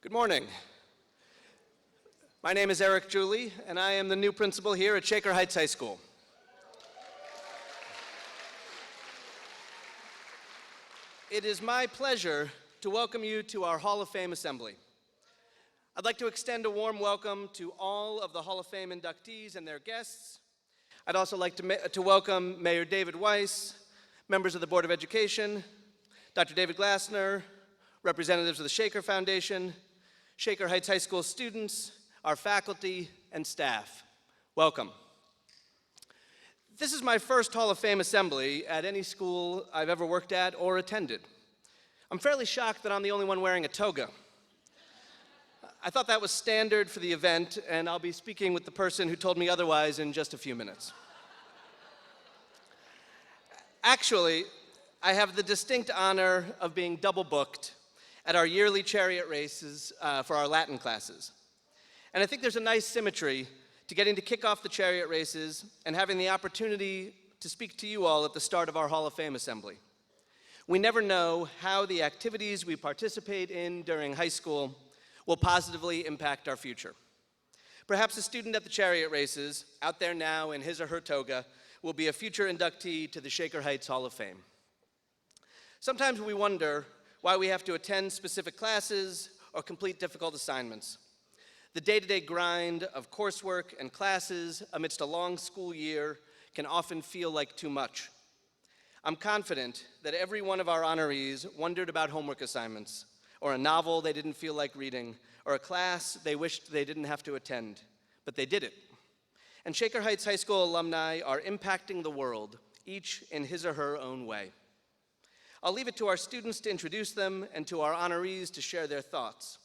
Good morning. My name is Eric JULI, and I am the new principal here at Shaker Heights High School. It is my pleasure to welcome you to our Hall of Fame assembly. I'd like to extend a warm welcome to all of the Hall of Fame inductees and their guests. I'd also like to welcome Mayor David Weiss, members of the Board of Education, Dr. David Glassner, representatives of the Shaker Foundation, Shaker Heights High School students, our faculty, and staff. Welcome. This is my first Hall of Fame assembly at any school I've ever worked at or attended. I'm fairly shocked that I'm the only one wearing a toga. I thought that was standard for the event, and I'll be speaking with the person who told me otherwise in just a few minutes. Actually, I have the distinct honor of being double booked at our yearly chariot races for our Latin classes. And I think there's a nice symmetry to getting to kick off the chariot races and having the opportunity to speak to you all at the start of our Hall of Fame assembly. We never know how the activities we participate in during high school will positively impact our future. Perhaps a student at the chariot races, out there now in his or her toga, will be a future inductee to the Shaker Heights Hall of Fame. Sometimes we wonder why we have to attend specific classes or complete difficult assignments. The day-to-day grind of coursework and classes amidst a long school year can often feel like too much. I'm confident that every one of our honorees wondered about homework assignments, or a novel they didn't feel like reading, or a class they wished they didn't have to attend, but they did it. And Shaker Heights High School alumni are impacting the world, each in his or her own way. I'll leave it to our students to introduce them and to our honorees to share their thoughts.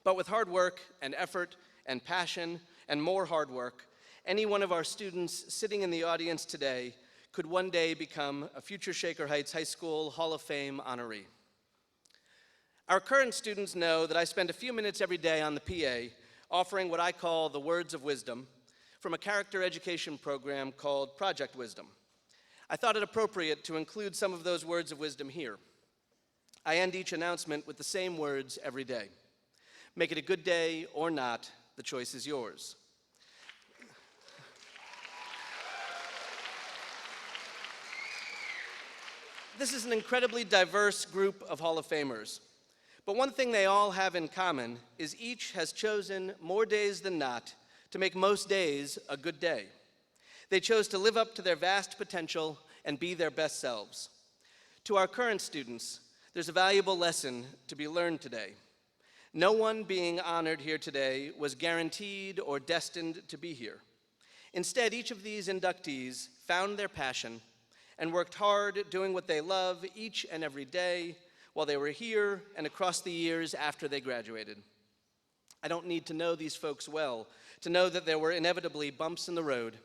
But with hard work and effort and passion and more hard work, any one of our students sitting in the audience today could one day become a future Shaker Heights High School Hall of Fame honoree. Our current students know that I spend a few minutes every day on the PA offering what I call the words of wisdom from a character education program called Project Wisdom. I thought it appropriate to include some of those words of wisdom here. I end each announcement with the same words every day. Make it a good day or not, the choice is yours. This is an incredibly diverse group of Hall of Famers, but one thing they all have in common is each has chosen more days than not to make most days a good day. They chose to live up to their vast potential and be their best selves. To our current students, there's a valuable lesson to be learned today. No one being honored here today was guaranteed or destined to be here. Instead, each of these inductees found their passion and worked hard doing what they love each and every day while they were here and across the years after they graduated. I don't need to know these folks well to know that there were inevitably bumps in the road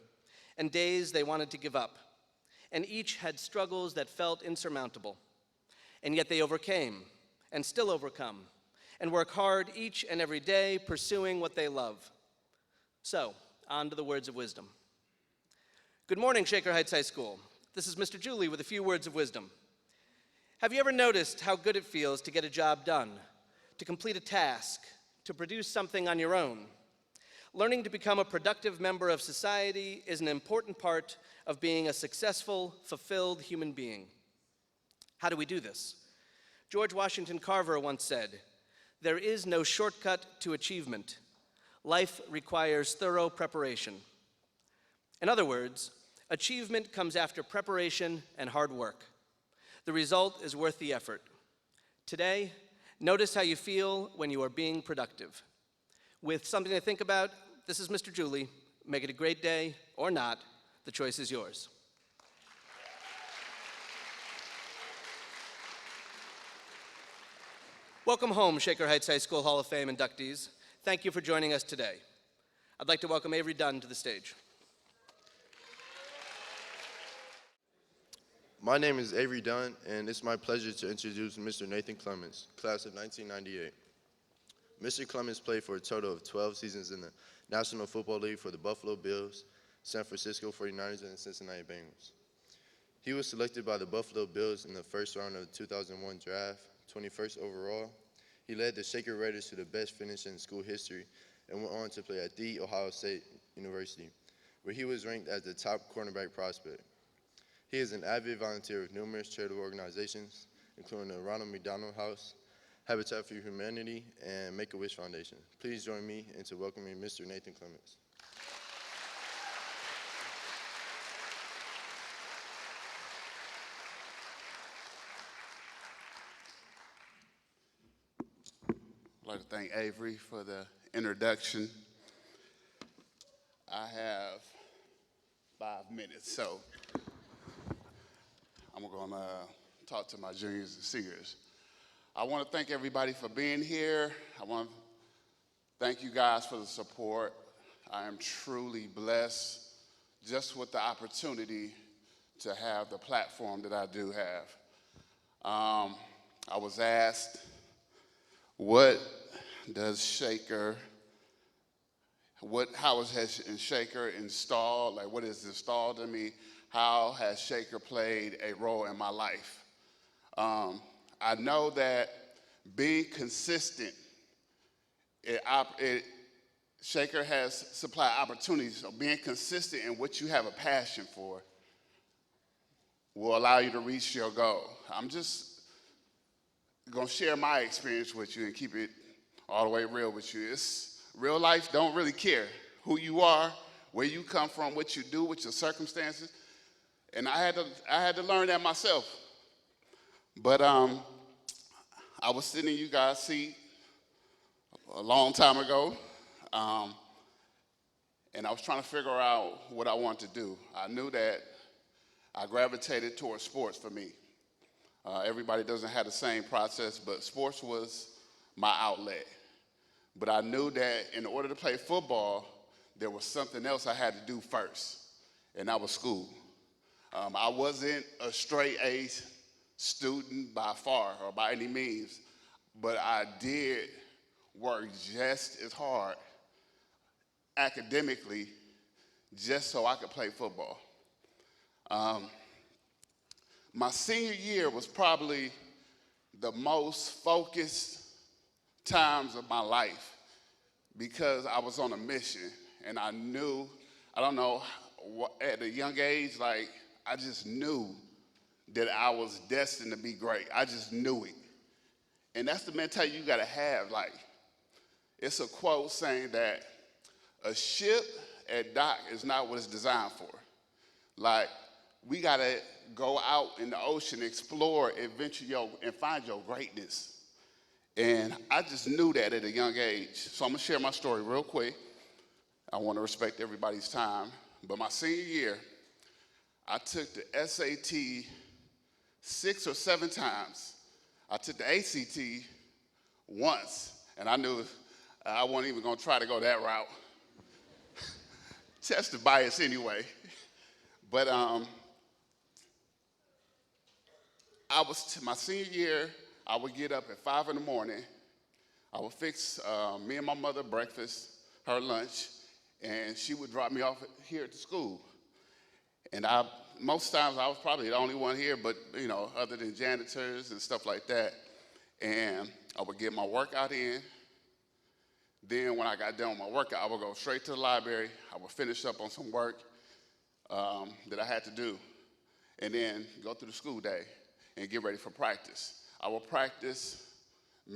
and days they wanted to give up, and each had struggles that felt insurmountable. And yet they overcame and still overcome and work hard each and every day pursuing what they love. So, on to the words of wisdom. Good morning, Shaker Heights High School. This is Mr. JULI with a few words of wisdom. Have you ever noticed how good it feels to get a job done, to complete a task, to produce something on your own? Learning to become a productive member of society is an important part of being a successful, fulfilled human being. How do we do this? George Washington Carver once said, "There is no shortcut to achievement. Life requires thorough preparation." In other words, achievement comes after preparation and hard work. The result is worth the effort. Today, notice how you feel when you are being productive. With something to think about, this is Mr. JULI. Make it a great day or not, the choice is yours. Welcome home, Shaker Heights High School Hall of Fame inductees. Thank you for joining us today. I'd like to welcome AVERY DUNN to the stage. My name is AVERY DUNN, and it's my pleasure to introduce Mr. Nathan Clements, class of 1998. Mr. Clements played for a total of 12 seasons in the National Football League for the Buffalo Bills, San Francisco 49ers, and Cincinnati Bengals. He was selected by the Buffalo Bills in the first round of the 2001 draft, 21st overall. He led the Shaker Raiders to the best finish in school history and went on to play at The Ohio State University, where he was ranked as the top cornerback prospect. He is an avid volunteer with numerous charitable organizations, including the Ronald McDonald House, Habitat for Humanity, and Make-A-Wish Foundation. Please join me in welcoming Mr. Nathan Clements. I'd like to thank Avery for the introduction. I have 5 minutes, so I'm going to talk to my juniors and seniors. I want to thank everybody for being here. I want to thank you guys for the support. I am truly blessed just with the opportunity to have the platform that I do have. I was asked, what does Shaker, how has Shaker installed, like what is installed in me? How has Shaker played a role in my life? I know that being consistent, Shaker has supplied opportunities, so being consistent in what you have a passion for will allow you to reach your goal. I'm just gonna share my experience with you and keep it all the way real with you. It's real life don't really care who you are, where you come from, what you do, with your circumstances. And I had to learn that myself. But I was sitting in you guys' seat a long time ago, and I was trying to figure out what I wanted to do. I knew that I gravitated towards sports for me. Everybody doesn't have the same process, but sports was my outlet. But I knew that in order to play football, there was something else I had to do first, and that was school. I wasn't a straight A student by far or by any means, but I did work just as hard academically just so I could play football. My senior year was probably the most focused times of my life because I was on a mission and I knew, I don't know, at a young age, like I just knew that I was destined to be great. I just knew it. And that's the mentality you gotta have. Like, it's a quote saying that a ship at dock is not what it's designed for. Like, we gotta go out in the ocean, explore, adventure, and find your greatness. And I just knew that at a young age. So I'm gonna share my story real quick. I wanna respect everybody's time. But my senior year, I took the SAT 6 or 7 times. I took the ACT once, and I knew I wasn't even gonna try to go that route. Test the bias anyway. But my senior year, I would get up at 5 in the morning. I would fix me and my mother breakfast, her lunch, and she would drop me off here at the school. And most times I was probably the only one here, but other than janitors and stuff like that. And I would get my workout in. Then when I got done with my workout, I would go straight to the library. I would finish up on some work that I had to do, and then go through the school day and get ready for practice. I would practice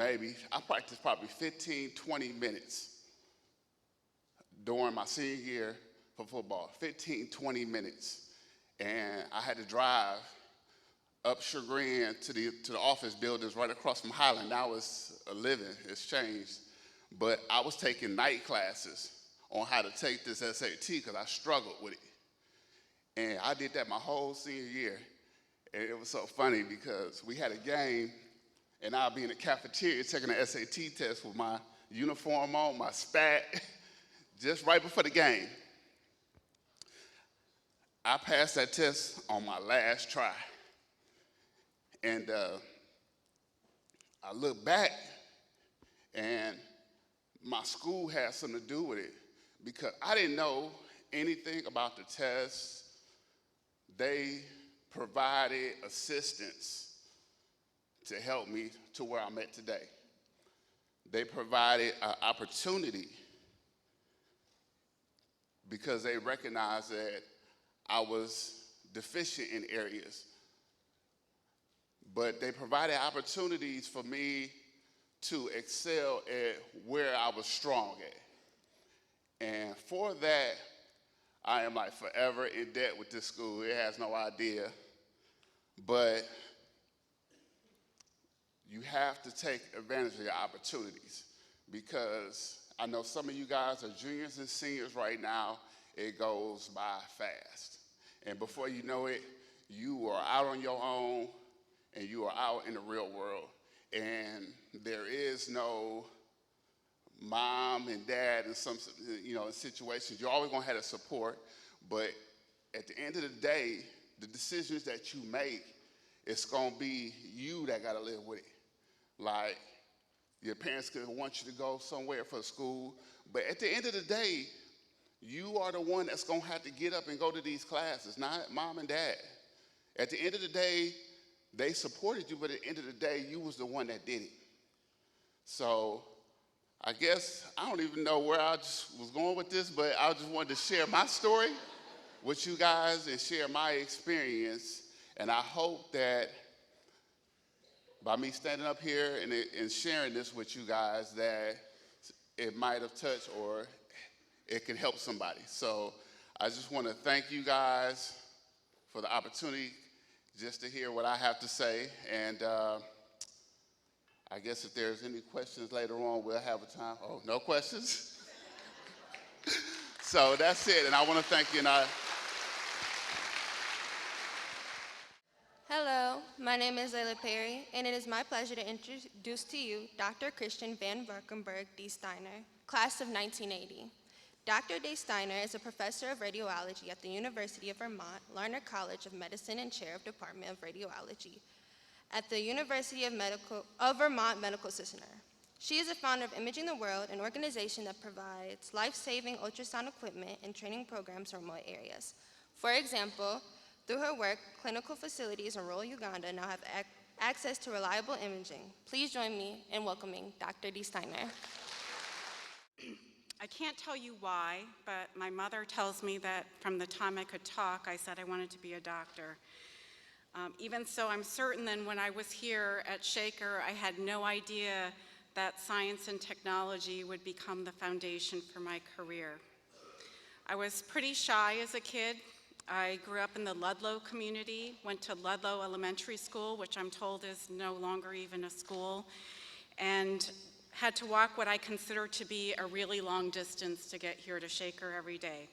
I practiced probably 15, 20 minutes during my senior year for football, 15, 20 minutes. And I had to drive up Chagrin to the office buildings right across from Highland. Now it's a living, it's changed. But I was taking night classes on how to take this SAT because I struggled with it. And I did that my whole senior year. And it was so funny because we had a game and I'd be in the cafeteria taking the SAT test with my uniform on, my spat, just right before the game. I passed that test on my last try. And I look back and my school had something to do with it because I didn't know anything about the test. They provided assistance to help me to where I'm at today. They provided an opportunity because they recognized that I was deficient in areas. But they provided opportunities for me to excel at where I was strong at. And for that, I am like forever in debt with this school. It has no idea. But you have to take advantage of your opportunities, because I know some of you guys are juniors and seniors right now. It goes by fast. And before you know it, you are out on your own and you are out in the real world. And there is no mom and dad in some, in situations. You're always gonna have the support, but at the end of the day, the decisions that you make, it's gonna be you that gotta live with it. Like, your parents could want you to go somewhere for school, but at the end of the day, you are the one that's gonna have to get up and go to these classes, not mom and dad. At the end of the day, they supported you, but at the end of the day, you was the one that did it. So I guess, I don't even know where I just was going with this, but I just wanted to share my story with you guys and share my experience. And I hope that by me standing up here and sharing this with you guys, that it might have touched or it can help somebody. So I just want to thank you guys for the opportunity just to hear what I have to say. And I guess if there's any questions later on, we'll have a time. Oh, no questions? So that's it, and I want to thank you. Hello, my name is LAILAH Perry, and it is my pleasure to introduce to you Dr. KRISTIN VANVALKENBURG DESTIGTER, class of 1980. Dr. DeSteiner is a professor of radiology at the University of Vermont, LORNA College of Medicine and Chair of Department of Radiology at the University of Vermont Medical Center. She is a founder of Imaging the World, an organization that provides life-saving ultrasound equipment and training programs in remote areas. For example, through her work, clinical facilities in rural Uganda now have access to reliable imaging. Please join me in welcoming Dr. DeSteiner. I can't tell you why, but my mother tells me that from the time I could talk, I said I wanted to be a doctor. Even so, I'm certain that when I was here at Shaker, I had no idea that science and technology would become the foundation for my career. I was pretty shy as a kid. I grew up in the Ludlow community, went to Ludlow Elementary School, which I'm told is no longer even a school, and had to walk what I consider to be a really long distance to get here to Shaker every day.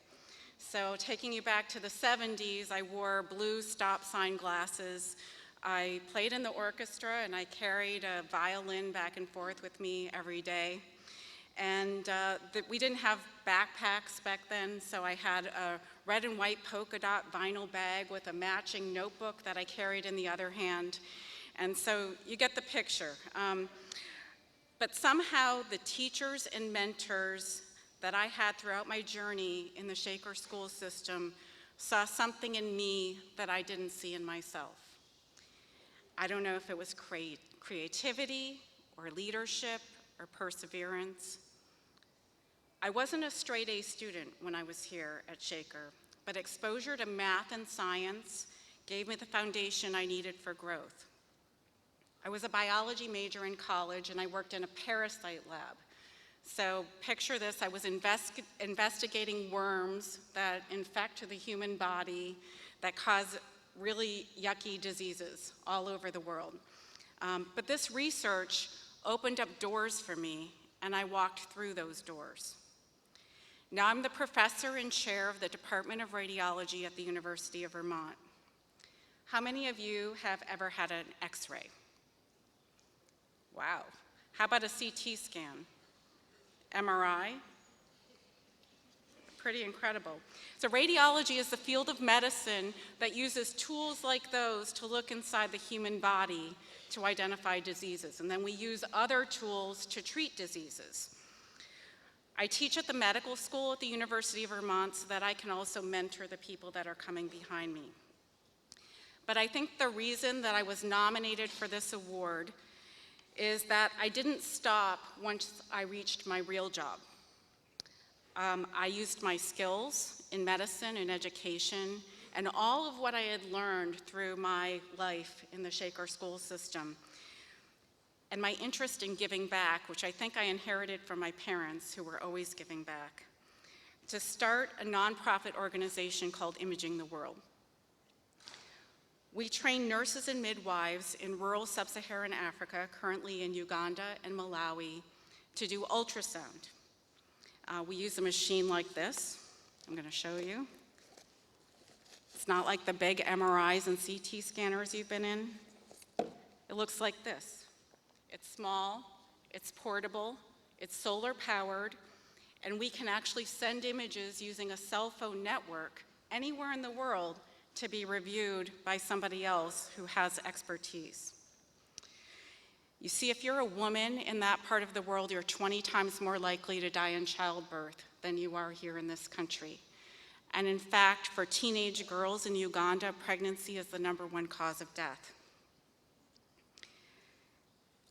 So taking you back to the 70s, I wore blue stop sign glasses. I played in the orchestra and I carried a violin back and forth with me every day. And we didn't have backpacks back then, so I had a red and white polka dot vinyl bag with a matching notebook that I carried in the other hand. And so you get the picture. But somehow the teachers and mentors that I had throughout my journey in the Shaker school system saw something in me that I didn't see in myself. I don't know if it was creativity or leadership or perseverance. I wasn't a straight A student when I was here at Shaker, but exposure to math and science gave me the foundation I needed for growth. I was a biology major in college and I worked in a parasite lab. So picture this, I was investigating worms that infect the human body that cause really yucky diseases all over the world. But this research opened up doors for me and I walked through those doors. Now I'm the professor and chair of the Department of Radiology at the University of Vermont. How many of you have ever had an X-ray? Wow. How about a CT scan? MRI? Pretty incredible. So radiology is the field of medicine that uses tools like those to look inside the human body to identify diseases. And then we use other tools to treat diseases. I teach at the medical school at the University of Vermont so that I can also mentor the people that are coming behind me. But I think the reason that I was nominated for this award is that I didn't stop once I reached my real job. I used my skills in medicine and education and all of what I had learned through my life in the Shaker school system and my interest in giving back, which I think I inherited from my parents who were always giving back, to start a nonprofit organization called Imaging the World. We train nurses and midwives in rural sub-Saharan Africa, currently in Uganda and Malawi, to do ultrasound. We use a machine like this. I'm going to show you. It's not like the big MRIs and CT scanners you've been in. It looks like this. It's small, it's portable, it's solar powered, and we can actually send images using a cell phone network anywhere in the world to be reviewed by somebody else who has expertise. You see, if you're a woman in that part of the world, you're 20 times more likely to die in childbirth than you are here in this country. And in fact, for teenage girls in Uganda, pregnancy is the #1 cause of death.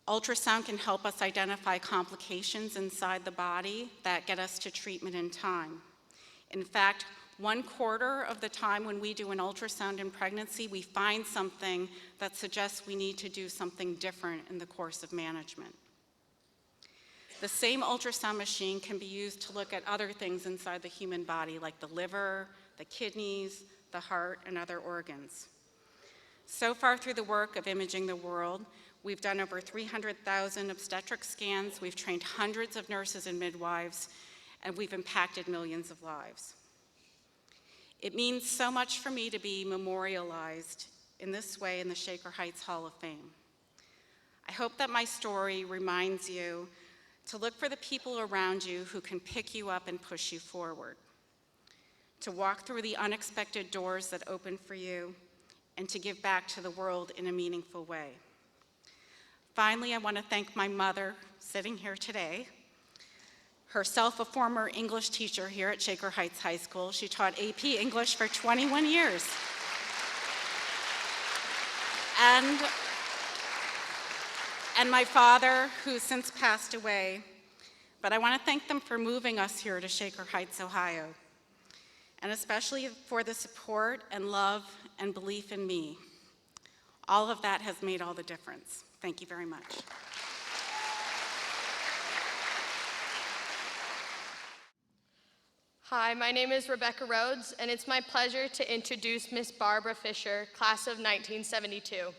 Ultrasound can help us identify complications inside the body that get us to treatment in time. In fact, 1/4 of the time when we do an ultrasound in pregnancy, we find something that suggests we need to do something different in the course of management. The same ultrasound machine can be used to look at other things inside the human body, like the liver, the kidneys, the heart, and other organs. So far through the work of Imaging the World, we've done over 300,000 obstetric scans, we've trained hundreds of nurses and midwives, and we've impacted millions of lives. It means so much for me to be memorialized in this way in the Shaker Heights Hall of Fame. I hope that my story reminds you to look for the people around you who can pick you up and push you forward, to walk through the unexpected doors that open for you, and to give back to the world in a meaningful way. Finally, I want to thank my mother, sitting here today, herself a former English teacher here at Shaker Heights High School. She taught AP English for 21 years. And my father, who since passed away, but I want to thank them for moving us here to Shaker Heights, Ohio, and especially for the support and love and belief in me. All of that has made all the difference. Thank you very much. Hi, my name is Rebecca Rhodes, and it's my pleasure to introduce Miss Barbara Fisher, class of 1972.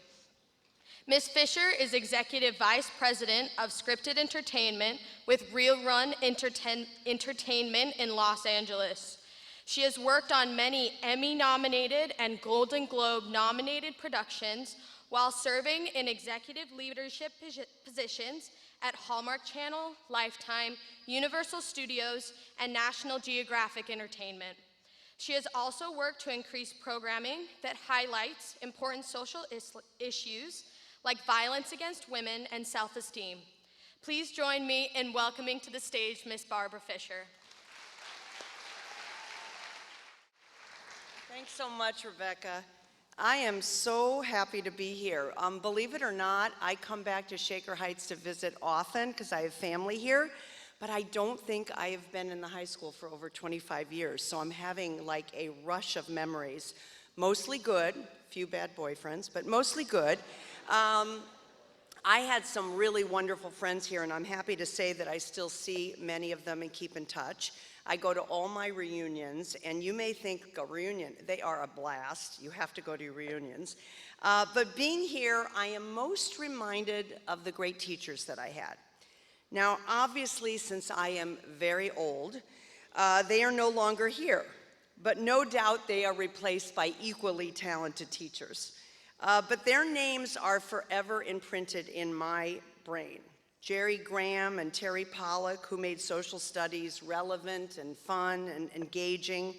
Miss Fisher is Executive Vice President of Scripted Entertainment with Real Run Entertainment in Los Angeles. She has worked on many Emmy-nominated and Golden Globe-nominated productions while serving in executive leadership positions at Hallmark Channel, Lifetime, Universal Studios, and National Geographic Entertainment. She has also worked to increase programming that highlights important social issues like violence against women and self-esteem. Please join me in welcoming to the stage Miss Barbara Fisher. Thanks so much, Rebecca. I am so happy to be here. Believe it or not, I come back to Shaker Heights to visit often because I have family here, but I don't think I have been in the high school for over 25 years, so I'm having like a rush of memories. Mostly good, few bad boyfriends, but mostly good. I had some really wonderful friends here, and I'm happy to say that I still see many of them and keep in touch. I go to all my reunions, and you may think a reunion, they are a blast. You have to go to reunions. But being here, I am most reminded of the great teachers that I had. Now, obviously, since I am very old, they are no longer here. But no doubt they are replaced by equally talented teachers. But their names are forever imprinted in my brain. Jerry Graham and Terry Pollack, who made social studies relevant and fun and engaging,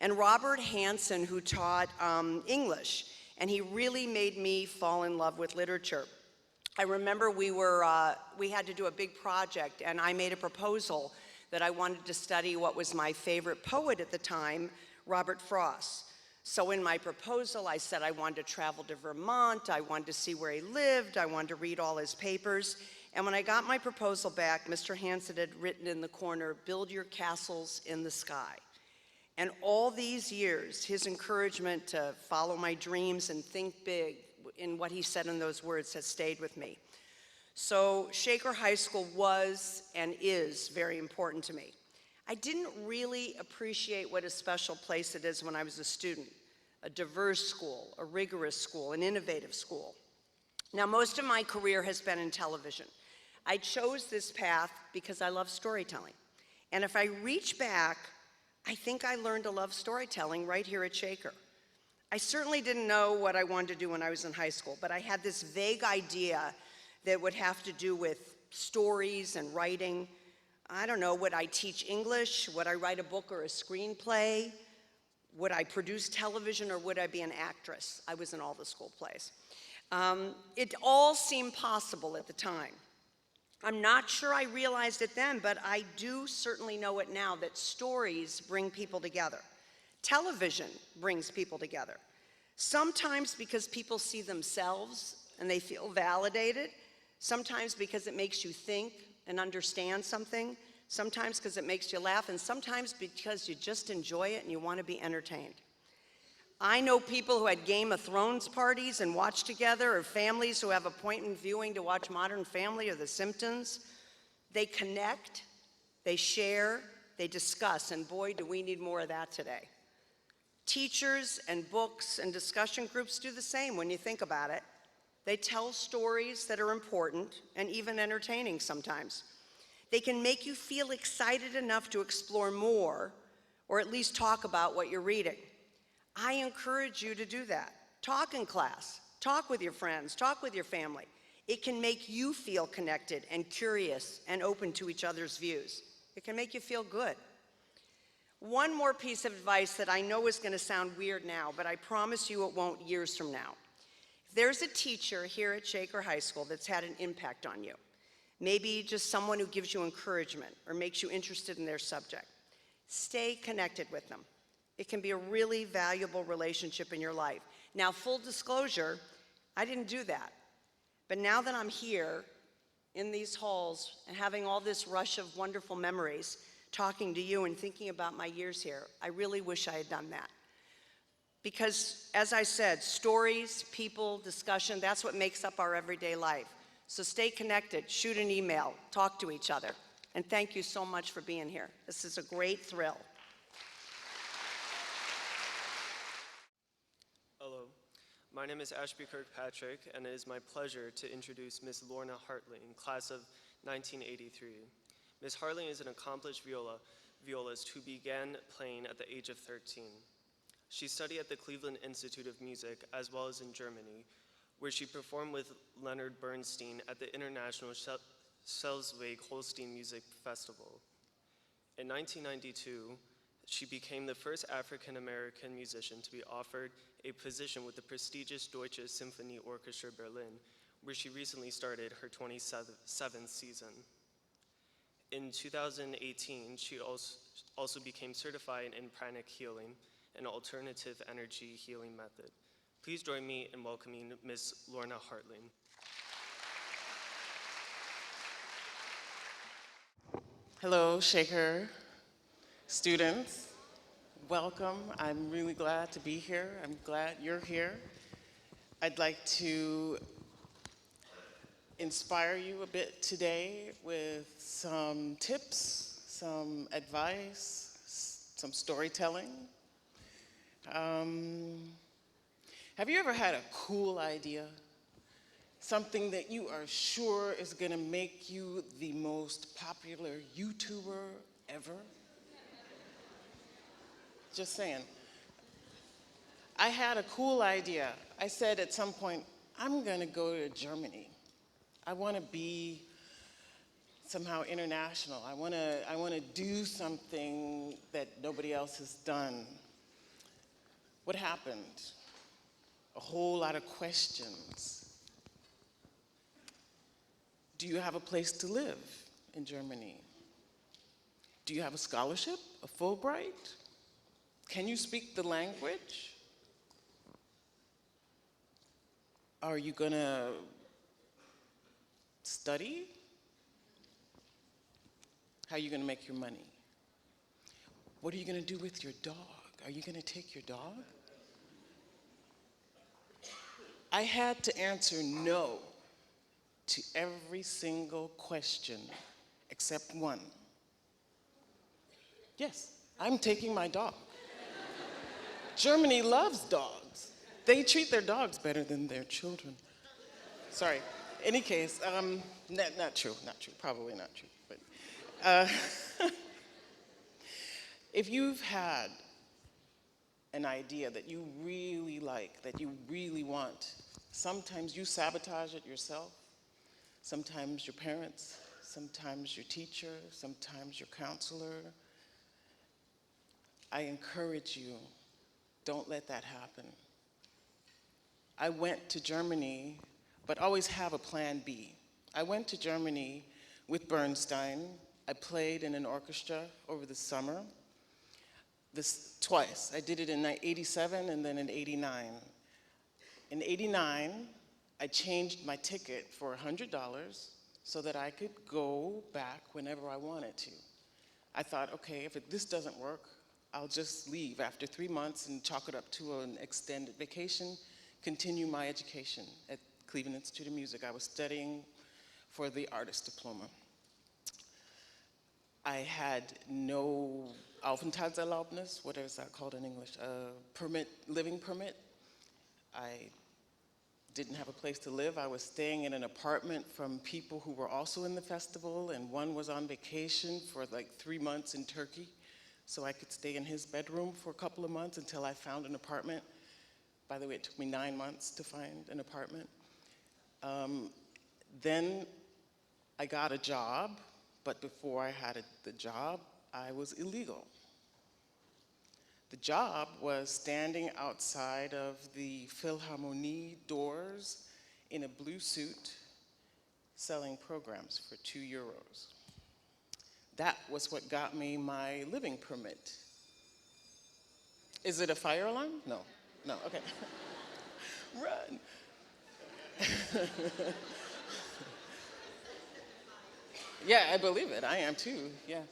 and Robert Hansen, who taught English, and he really made me fall in love with literature. I remember we had to do a big project, and I made a proposal that I wanted to study what was my favorite poet at the time, Robert Frost. So in my proposal, I said I wanted to travel to Vermont, I wanted to see where he lived, I wanted to read all his papers. And when I got my proposal back, Mr. Hansen had written in the corner, "Build your castles in the sky." And all these years, his encouragement to follow my dreams and think big in what he said in those words has stayed with me. So Shaker High School was and is very important to me. I didn't really appreciate what a special place it is when I was a student. A diverse school, a rigorous school, an innovative school. Now, most of my career has been in television. I chose this path because I love storytelling. And if I reach back, I think I learned to love storytelling right here at Shaker. I certainly didn't know what I wanted to do when I was in high school, but I had this vague idea that would have to do with stories and writing. I don't know, would I teach English? Would I write a book or a screenplay? Would I produce television, or would I be an actress? I was in all the school plays. It all seemed possible at the time. I'm not sure I realized it then, but I do certainly know it now, that stories bring people together. Television brings people together. Sometimes because people see themselves and they feel validated. Sometimes because it makes you think and understand something. Sometimes because it makes you laugh, and sometimes because you just enjoy it and you want to be entertained. I know people who had Game of Thrones parties and watch together, or families who have appointment viewing to watch Modern Family or The Simpsons. They connect, they share, they discuss, and boy, do we need more of that today. Teachers and books and discussion groups do the same when you think about it. They tell stories that are important and even entertaining sometimes. They can make you feel excited enough to explore more, or at least talk about what you're reading. I encourage you to do that. Talk in class, talk with your friends, talk with your family. It can make you feel connected and curious and open to each other's views. It can make you feel good. One more piece of advice that I know is going to sound weird now, but I promise you it won't years from now. If there's a teacher here at Shaker High School that's had an impact on you, maybe just someone who gives you encouragement or makes you interested in their subject, stay connected with them. It can be a really valuable relationship in your life. Now, full disclosure, I didn't do that. But now that I'm here in these halls and having all this rush of wonderful memories, talking to you and thinking about my years here, I really wish I had done that. Because, as I said, stories, people, discussion, that's what makes up our everyday life. So stay connected, shoot an email, talk to each other. And thank you so much for being here. This is a great thrill. Hello, my name is ASHBEY KIRKPATRICK, and it is my pleasure to introduce Ms. LORNA HARTLING, class of 1983. Ms. Hartling is an accomplished violist who began playing at the age of 13. She studied at the Cleveland Institute of Music as well as in Germany, where she performed with Leonard Bernstein at the International Schleswig-Holstein Music Festival. In 1992, she became the first African-American musician to be offered a position with the prestigious Deutsche Symphonie Orchestra Berlin, where she recently started her 27th season. In 2018, she also became certified in pranic healing, an alternative energy healing method. Please join me in welcoming Ms. LORNA HARTLING. Hello, Shaker students. Welcome. I'm really glad to be here. I'm glad you're here. I'd like to inspire you a bit today with some tips, some advice, some storytelling. Have you ever had a cool idea? Something that you are sure is gonna make you the most popular YouTuber ever? Just saying. I had a cool idea. I said at some point, I'm gonna go to Germany. I wanna be somehow international. I wanna do something that nobody else has done. What happened? A whole lot of questions. Do you have a place to live in Germany? Do you have a scholarship, a Fulbright? Can you speak the language? Are you gonna study? How are you gonna make your money? What are you gonna do with your dog? Are you gonna take your dog? I had to answer no to every single question except one. Yes, I'm taking my dog. Germany loves dogs. They treat their dogs better than their children. Sorry. Any case, not true, probably not true. But if you've had an idea that you really like, that you really want, sometimes you sabotage it yourself, sometimes your parents, sometimes your teacher, sometimes your counselor. I encourage you, don't let that happen. I went to Germany, but always have a plan B. I went to Germany with Bernstein. I played in an orchestra over the summer. Twice. I did it in '87 and then in '89. In '89, I changed my ticket for $100 so that I could go back whenever I wanted to. I thought, okay, if this doesn't work, I'll just leave after 3 months and chalk it up to an extended vacation, continue my education at Cleveland Institute of Music. I was studying for the artist diploma. I had no Aufenthaltserlaubnis, what is that called in English? Living permit. I didn't have a place to live. I was staying in an apartment from people who were also in the festival, and one was on vacation for like 3 months in Turkey, so I could stay in his bedroom for a couple of months until I found an apartment. By the way, it took me 9 months to find an apartment. Then I got a job, but before I had the job, I was illegal. The job was standing outside of the Philharmonie doors in a blue suit, selling programs for €2. That was what got me my living permit. Is it a fire alarm? No, okay. Run. Yeah, I believe it, I am too, yeah.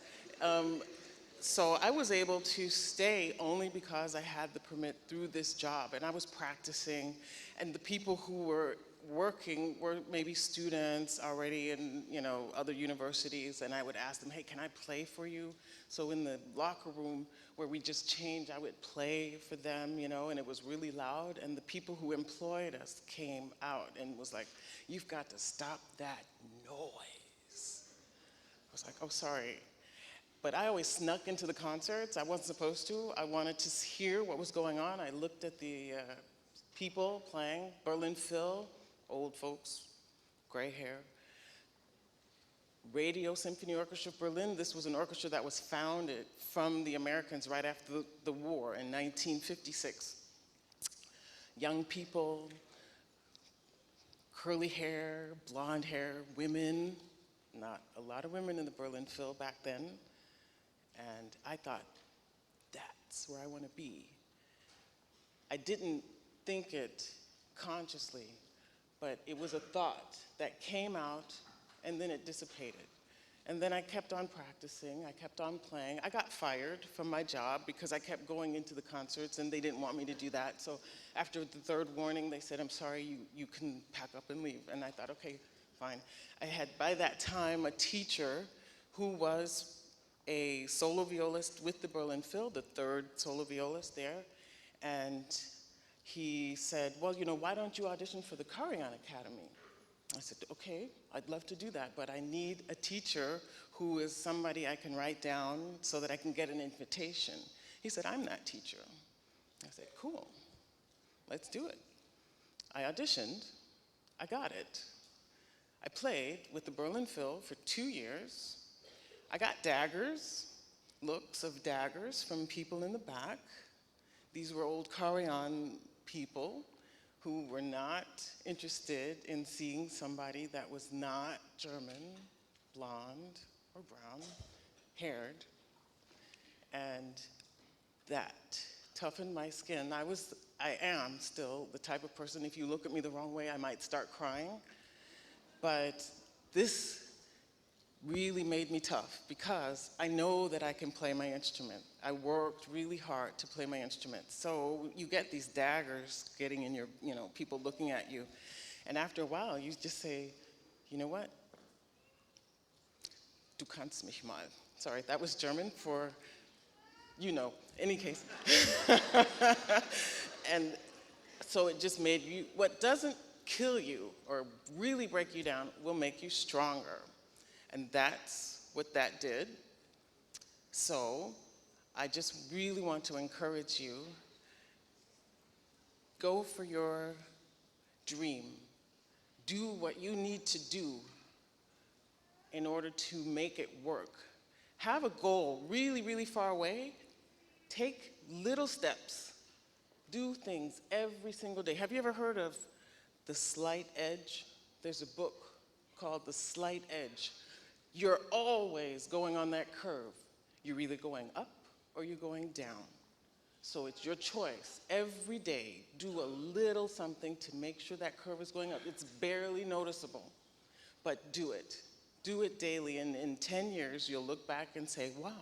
So I was able to stay only because I had the permit through this job, and I was practicing, and the people who were working were maybe students already in, other universities, and I would ask them, hey, can I play for you? So in the locker room where we just changed, I would play for them, and it was really loud, and the people who employed us came out and was like, you've got to stop that noise. I was like, oh, sorry. But I always snuck into the concerts. I wasn't supposed to. I wanted to hear what was going on. I looked at the people playing, Berlin Phil, old folks, gray hair. Radio Symphony Orchestra of Berlin. This was an orchestra that was founded from the Americans right after the war in 1956. Young people, curly hair, blonde hair, women, not a lot of women in the Berlin Phil back then. And I thought, that's where I want to be. I didn't think it consciously, but it was a thought that came out and then it dissipated. And then I kept on practicing, I kept on playing. I got fired from my job because I kept going into the concerts and they didn't want me to do that. So after the third warning, they said, I'm sorry, you can pack up and leave. And I thought, okay, fine. I had, by that time, a teacher who was a solo violist with the Berlin Phil, the third solo violist there. And he said, well, why don't you audition for the Carillon Academy? I said, okay, I'd love to do that, but I need a teacher who is somebody I can write down so that I can get an invitation. He said, I'm that teacher. I said, cool, let's do it. I auditioned, I got it. I played with the Berlin Phil for 2 years. I got daggers, looks of daggers from people in the back. These were old Carillon people who were not interested in seeing somebody that was not German, blonde or brown haired. And that toughened my skin. I am still the type of person, if you look at me the wrong way, I might start crying. But this really made me tough because I know that I can play my instrument. I worked really hard to play my instrument. So you get these daggers getting in your, people looking at you. And after a while, you just say, you know what? Du kannst mich mal. Sorry, that was German for, any case. And so it just made you, what doesn't kill you or really break you down will make you stronger. And that's what that did. So I just really want to encourage you, go for your dream. Do what you need to do in order to make it work. Have a goal really, really far away. Take little steps. Do things every single day. Have you ever heard of The Slight Edge? There's a book called The Slight Edge. You're always going on that curve. You're either going up or you're going down. So it's your choice. Every day, do a little something to make sure that curve is going up. It's barely noticeable, but do it. Do it daily, and in 10 years, you'll look back and say, wow,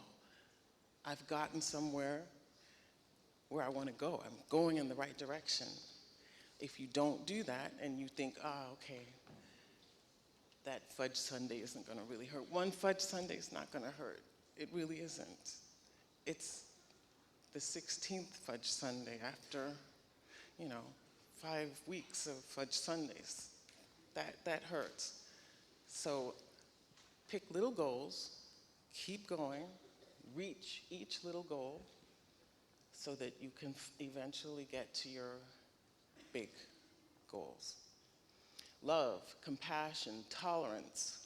I've gotten somewhere where I want to go. I'm going in the right direction. If you don't do that and you think, okay, that fudge sundae isn't going to really hurt. One fudge sundae is not going to hurt. It really isn't. It's the 16th fudge sundae after, 5 weeks of fudge sundaes. That hurts. So pick little goals, keep going, reach each little goal so that you can eventually get to your big goals. Love, compassion, tolerance.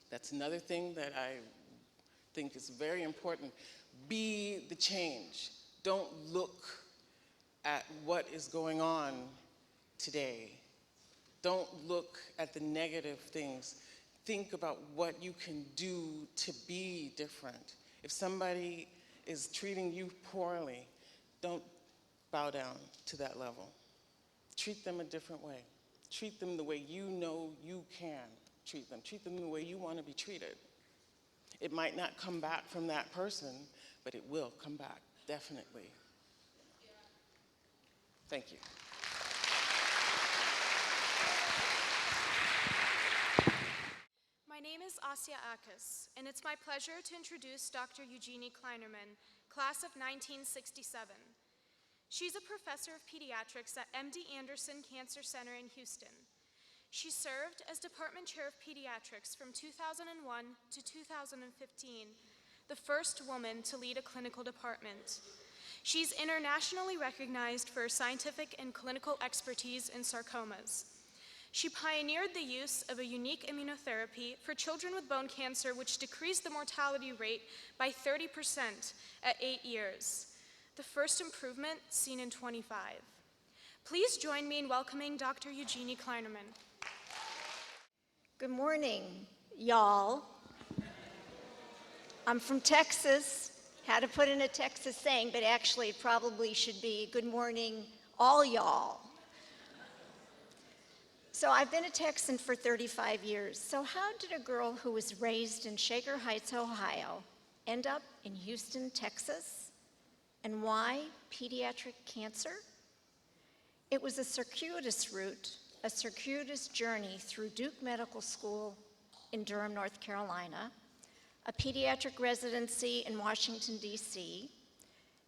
That's another thing that I think is very important. Be the change. Don't look at what is going on today. Don't look at the negative things. Think about what you can do to be different. If somebody is treating you poorly, don't bow down to that level. Treat them a different way. Treat them the way you know you can treat them. Treat them the way you want to be treated. It might not come back from that person, but it will come back, definitely. Thank you. My name is ASYA AKKUS, and it's my pleasure to introduce Dr. EUGENIE KLEINERMAN, class of 1967. She's a professor of pediatrics at MD Anderson Cancer Center in Houston. She served as department chair of pediatrics from 2001 to 2015, the first woman to lead a clinical department. She's internationally recognized for her scientific and clinical expertise in sarcomas. She pioneered the use of a unique immunotherapy for children with bone cancer, which decreased the mortality rate by 30% at 8 years, the first improvement seen in 25. Please join me in welcoming Dr. EUGENIE KLEINERMAN. Good morning, y'all. I'm from Texas. Had to put in a Texas saying, but actually it probably should be good morning, all y'all. So I've been a Texan for 35 years. So how did a girl who was raised in Shaker Heights, Ohio, end up in Houston, Texas? And why pediatric cancer? It was a circuitous route, a circuitous journey through Duke Medical School in Durham, North Carolina, a pediatric residency in Washington, D.C.,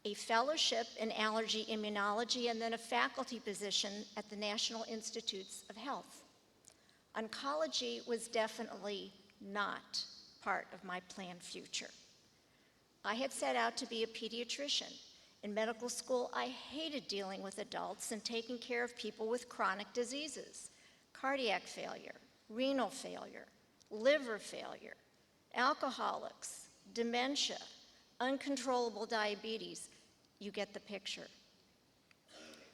a fellowship in allergy immunology, and then a faculty position at the National Institutes of Health. Oncology was definitely not part of my planned future. I had set out to be a pediatrician. In medical school, I hated dealing with adults and taking care of people with chronic diseases, cardiac failure, renal failure, liver failure, alcoholics, dementia, uncontrollable diabetes. You get the picture.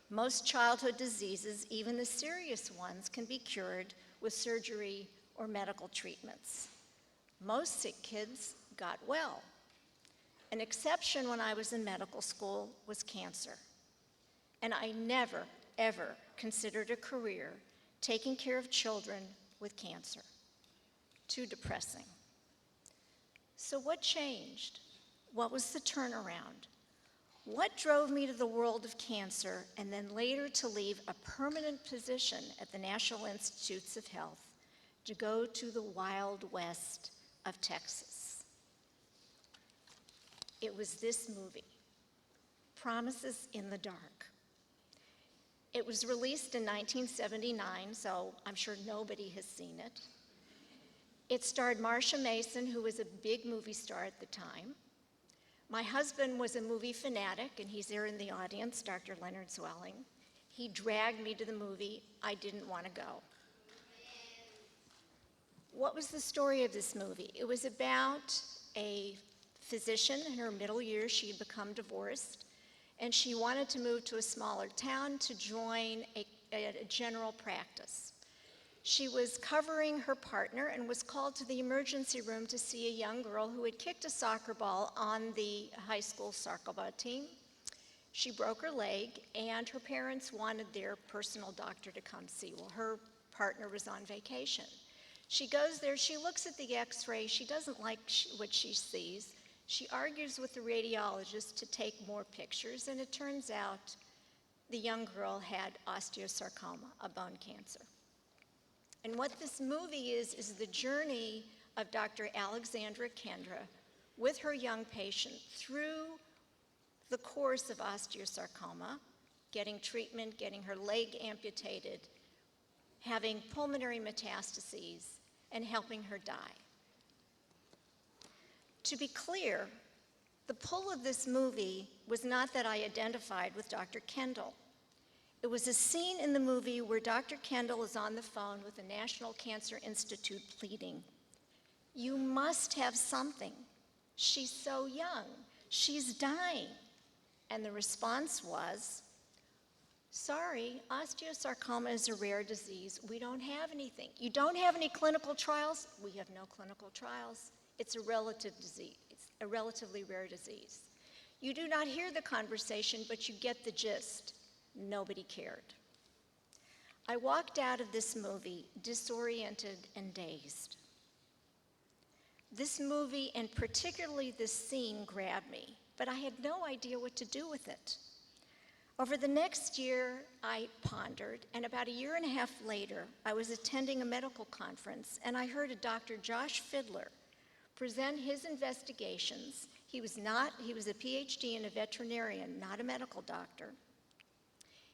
Most childhood diseases, even the serious ones, can be cured with surgery or medical treatments. Most sick kids got well. An exception when I was in medical school was cancer. And I never, ever considered a career taking care of children with cancer. Too depressing. So what changed? What was the turnaround? What drove me to the world of cancer and then later to leave a permanent position at the National Institutes of Health to go to the Wild West of Texas? It was this movie, Promises in the Dark. It was released in 1979, so I'm sure nobody has seen it. It starred Marsha Mason, who was a big movie star at the time. My husband was a movie fanatic, and he's there in the audience, Dr. Leonard Zwelling. He dragged me to the movie. I didn't want to go. What was the story of this movie? It was about a physician in her middle years. She had become divorced, and she wanted to move to a smaller town to join a general practice. She was covering her partner and was called to the emergency room to see a young girl who had kicked a soccer ball on the high school soccer ball team. She broke her leg, and her parents wanted their personal doctor to come see. Well, her partner was on vacation. She goes there, she looks at the x-ray, she doesn't like what she sees. She argues with the radiologist to take more pictures, and it turns out the young girl had osteosarcoma, a bone cancer. And what this movie is the journey of Dr. Alexandra Kendra with her young patient through the course of osteosarcoma, getting treatment, getting her leg amputated, having pulmonary metastases, and helping her die. To be clear, the pull of this movie was not that I identified with Dr. Kendall. It was a scene in the movie where Dr. Kendall is on the phone with the National Cancer Institute pleading, "You must have something. She's so young. She's dying." And the response was, "Sorry, osteosarcoma is a rare disease. We don't have anything. You don't have any clinical trials? We have no clinical trials. It's a relative disease. It's a relatively rare disease. You do not hear the conversation, but you get the gist. Nobody cared." I walked out of this movie disoriented and dazed. This movie, and particularly this scene, grabbed me, but I had no idea what to do with it. Over the next year, I pondered, and about a year and a half later, I was attending a medical conference, and I heard a Dr. Josh Fidler present his investigations. He was a PhD and a veterinarian, not a medical doctor.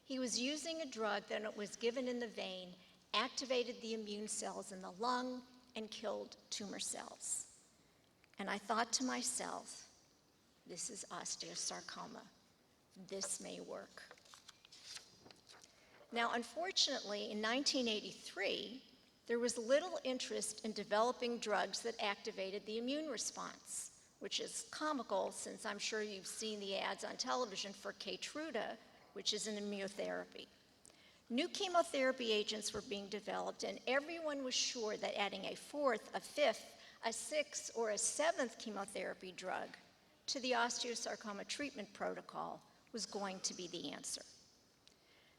He was using a drug that was given in the vein, activated the immune cells in the lung, and killed tumor cells. And I thought to myself, this is osteosarcoma. This may work. Now, unfortunately, in 1983, there was little interest in developing drugs that activated the immune response, which is comical since I'm sure you've seen the ads on television for Keytruda, which is an immunotherapy. New chemotherapy agents were being developed, and everyone was sure that adding a fourth, a fifth, a sixth, or a seventh chemotherapy drug to the osteosarcoma treatment protocol was going to be the answer.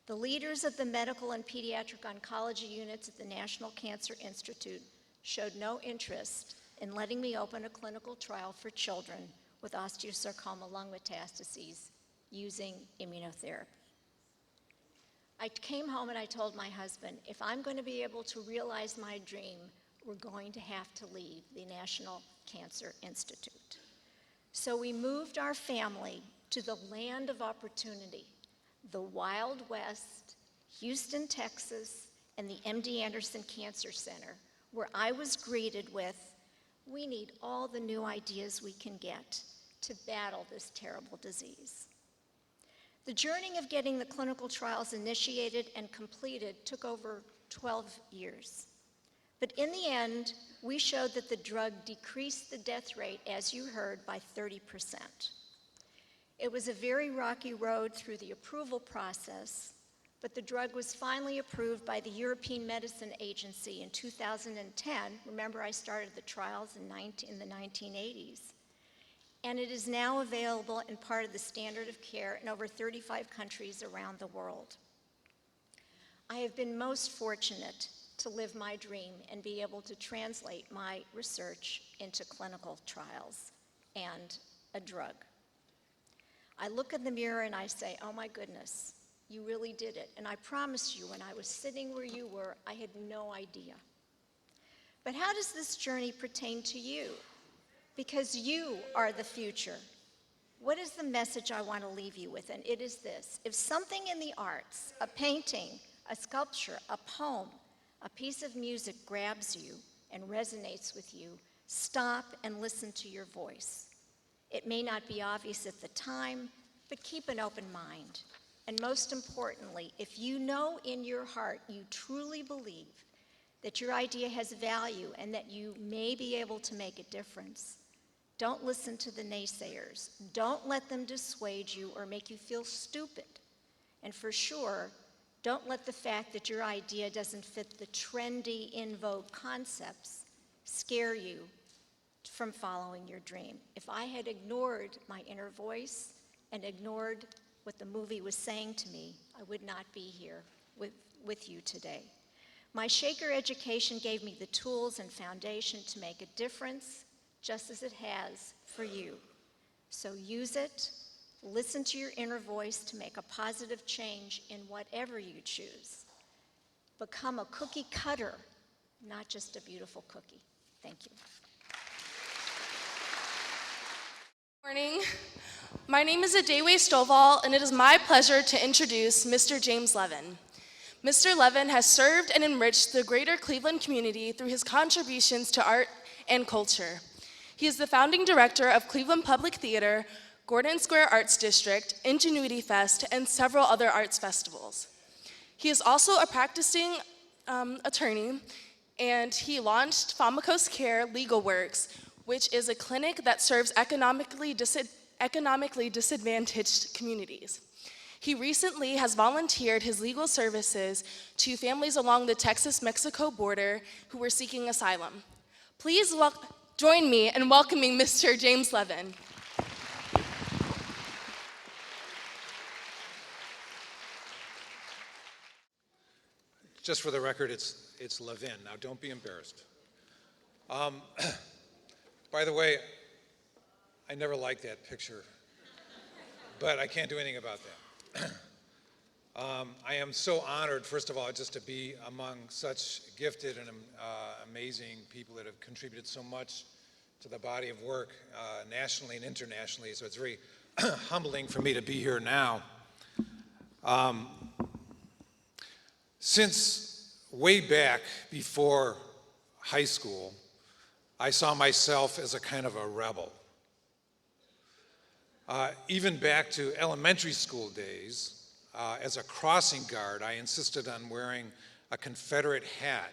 The leaders of the medical and pediatric oncology units at the National Cancer Institute showed no interest in letting me open a clinical trial for children with osteosarcoma lung metastases using immunotherapy. I came home and I told my husband, if I'm going to be able to realize my dream, we're going to have to leave the National Cancer Institute. So we moved our family to the land of opportunity, the Wild West, Houston, Texas, and the MD Anderson Cancer Center, where I was greeted with, "We need all the new ideas we can get to battle this terrible disease." The journey of getting the clinical trials initiated and completed took over 12 years. But in the end, we showed that the drug decreased the death rate, as you heard, by 30%. It was a very rocky road through the approval process, but the drug was finally approved by the European Medicine Agency in 2010. Remember, I started the trials in the 1980s. and it is now available and part of the standard of care in over 35 countries around the world. I have been most fortunate to live my dream and be able to translate my research into clinical trials and a drug. I look in the mirror and I say, oh my goodness, you really did it. And I promise you, when I was sitting where you were, I had no idea. But how does this journey pertain to you? Because you are the future. What is the message I want to leave you with? And it is this: if something in the arts, a painting, a sculpture, a poem, a piece of music grabs you and resonates with you, stop and listen to your voice. It may not be obvious at the time, but keep an open mind. And most importantly, if you know in your heart you truly believe that your idea has value and that you may be able to make a difference, don't listen to the naysayers. Don't let them dissuade you or make you feel stupid. And for sure, don't let the fact that your idea doesn't fit the trendy, in vogue concepts scare you from following your dream. If I had ignored my inner voice and ignored what the movie was saying to me, I would not be here with you today. My Shaker education gave me the tools and foundation to make a difference, just as it has for you. So use it, listen to your inner voice to make a positive change in whatever you choose. Become a cookie cutter, not just a beautiful cookie. Thank you. Morning. My name is ADEWE STOVALL, and it is my pleasure to introduce Mr. James Levin. Mr. Levin has served and enriched the greater Cleveland community through his contributions to art and culture. He is the founding director of Cleveland Public Theater, Gordon Square Arts District, Ingenuity Fest, and several other arts festivals. He is also a practicing attorney, and he launched Famicos Care Legal Works, which is a clinic that serves economically disadvantaged communities. He recently has volunteered his legal services to families along the Texas-Mexico border who were seeking asylum. Please join me in welcoming Mr. James Levin. Just for the record, it's Levin. Now, don't be embarrassed. By the way, I never liked that picture, but I can't do anything about that. I am so honored, first of all, just to be among such gifted and amazing people that have contributed so much to the body of work nationally and internationally, so it's very humbling for me to be here now. Since way back before high school, I saw myself as a kind of a rebel. Even back to elementary school days, as a crossing guard, I insisted on wearing a Confederate hat.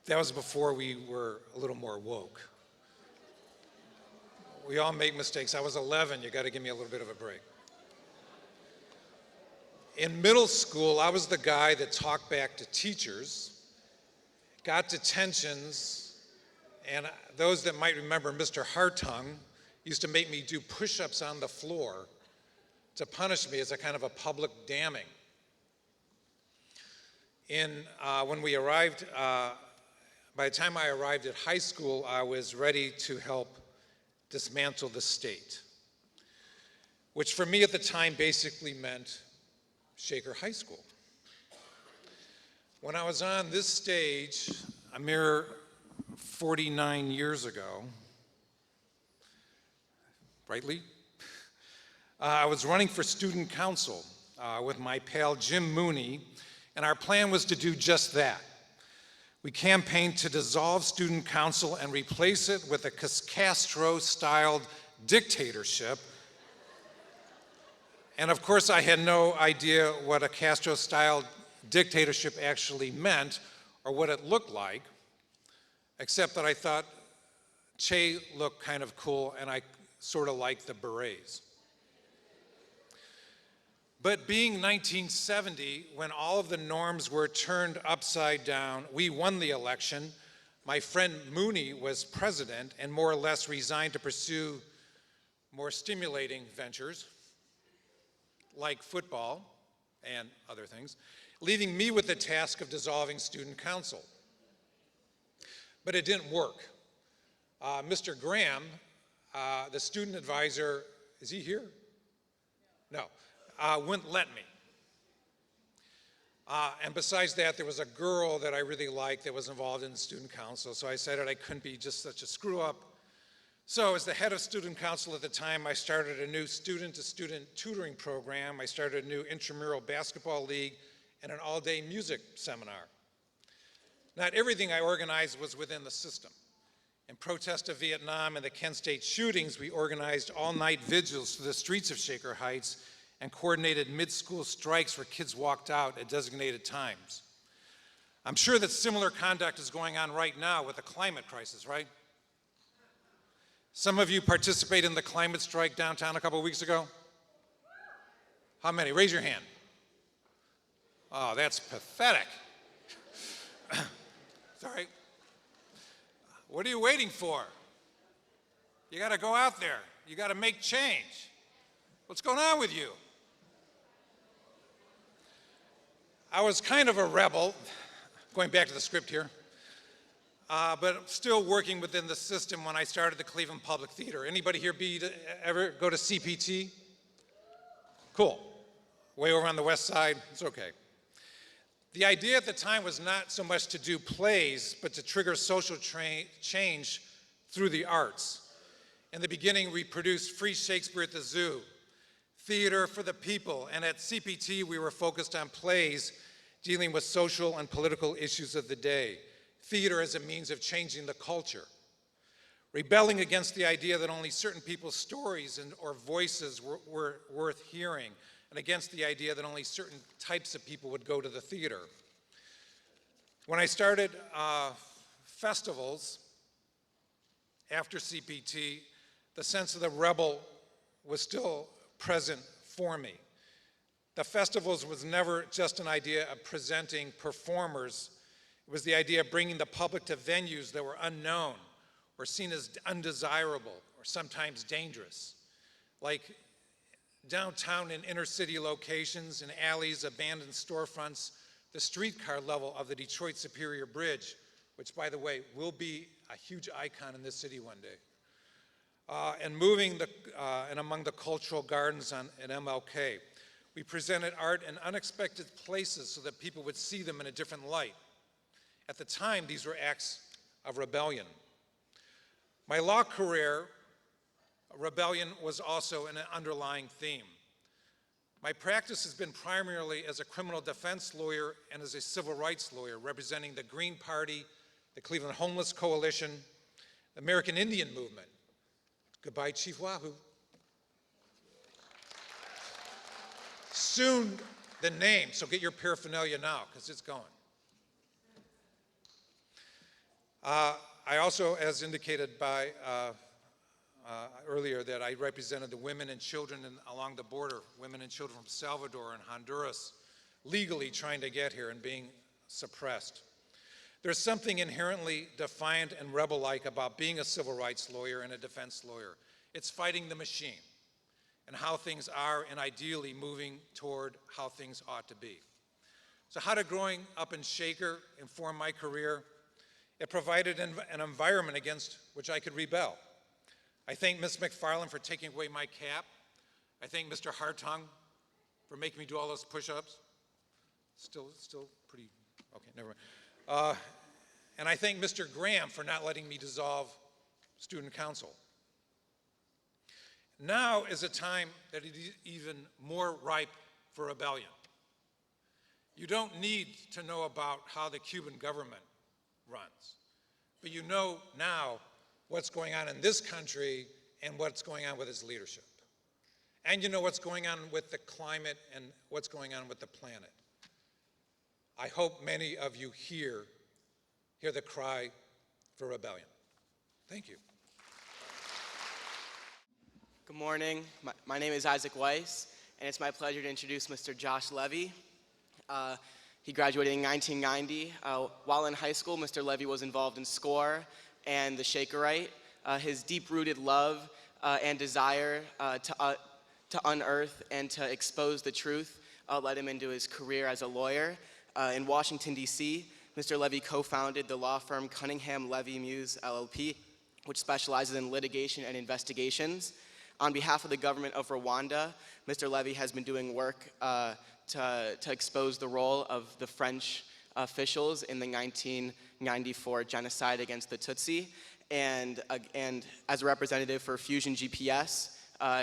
That was before we were a little more woke. We all make mistakes. I was 11, you gotta give me a little bit of a break. In middle school, I was the guy that talked back to teachers, got detentions, and those that might remember Mr. Hartung used to make me do push-ups on the floor to punish me as a kind of a public damning. When we arrived, by the time I arrived at high school, I was ready to help dismantle the state, which for me at the time basically meant Shaker High School. When I was on this stage a mere 49 years ago, rightly, I was running for student council with my pal Jim Mooney, and our plan was to do just that. We campaigned to dissolve student council and replace it with a Castro-styled dictatorship. And of course, I had no idea what a Castro-styled dictatorship actually meant or what it looked like, except that I thought Che looked kind of cool and I sort of liked the berets. But being 1970, when all of the norms were turned upside down, we won the election. My friend Mooney was president and more or less resigned to pursue more stimulating ventures like football and other things, leaving me with the task of dissolving student council. But it didn't work. Mr. Graham, the student advisor, is he here? No, wouldn't let me. And besides that, there was a girl that I really liked that was involved in the student council, so I decided I couldn't be just such a screw up. So as the head of student council at the time, I started a new student-to-student tutoring program. I started a new intramural basketball league and an all-day music seminar. Not everything I organized was within the system. In protest of Vietnam and the Kent State shootings, we organized all-night vigils through the streets of Shaker Heights and coordinated mid-school strikes where kids walked out at designated times. I'm sure that similar conduct is going on right now with the climate crisis, right? Some of you participated in the climate strike downtown a couple of weeks ago? How many? Raise your hand. Oh, that's pathetic. Sorry. What are you waiting for? You got to go out there. You got to make change. What's going on with you? I was kind of a rebel, going back to the script here, but still working within the system when I started the Cleveland Public Theater. Anybody here ever go to CPT? Cool. Way over on the west side, it's okay. The idea at the time was not so much to do plays, but to trigger social change through the arts. In the beginning, we produced Free Shakespeare at the Zoo, Theater for the People, and at CPT, we were focused on plays dealing with social and political issues of the day. Theater as a means of changing the culture. Rebelling against the idea that only certain people's stories or voices were worth hearing, and against the idea that only certain types of people would go to the theater. When I started festivals after CPT, the sense of the rebel was still present for me. The festivals was never just an idea of presenting performers. It was the idea of bringing the public to venues that were unknown or seen as undesirable or sometimes dangerous, like downtown and inner city locations, in alleys, abandoned storefronts, the streetcar level of the Detroit Superior Bridge, which, by the way, will be a huge icon in this city one day. And moving and among the cultural gardens at MLK. We presented art in unexpected places so that people would see them in a different light. At the time, these were acts of rebellion. My law career, rebellion was also an underlying theme. My practice has been primarily as a criminal defense lawyer and as a civil rights lawyer, representing the Green Party, the Cleveland Homeless Coalition, the American Indian Movement. Goodbye, Chief Wahoo. Soon the name, so get your paraphernalia now, because it's going. I also, as indicated by earlier, that I represented the women and children along the border, women and children from Salvador and Honduras, legally trying to get here and being suppressed. There's something inherently defiant and rebel-like about being a civil rights lawyer and a defense lawyer. It's fighting the machine and how things are and ideally moving toward how things ought to be. So how did growing up in Shaker inform my career? It provided an environment against which I could rebel. I thank Ms. McFarland for taking away my cap. I thank Mr. Hartung for making me do all those push-ups. Still pretty, okay, never mind. And I thank Mr. Graham for not letting me dissolve student council. Now is a time that it is even more ripe for rebellion. You don't need to know about how the Cuban government runs, but you know now what's going on in this country and what's going on with its leadership. And you know what's going on with the climate and what's going on with the planet. I hope many of you hear the cry for rebellion. Thank you. Good morning. My name is Isaac Weiss, and it's my pleasure to introduce Mr. Josh Levy. He graduated in 1990. While in high school, Mr. Levy was involved in SCORE and the Shakerite. His deep-rooted love and desire to unearth and to expose the truth led him into his career as a lawyer. In Washington, D.C., Mr. Levy co-founded the law firm Cunningham Levy Muse LLP, which specializes in litigation and investigations. On behalf of the government of Rwanda, Mr. Levy has been doing work to expose the role of the French officials in the 1994 genocide against the Tutsi. And as a representative for Fusion GPS,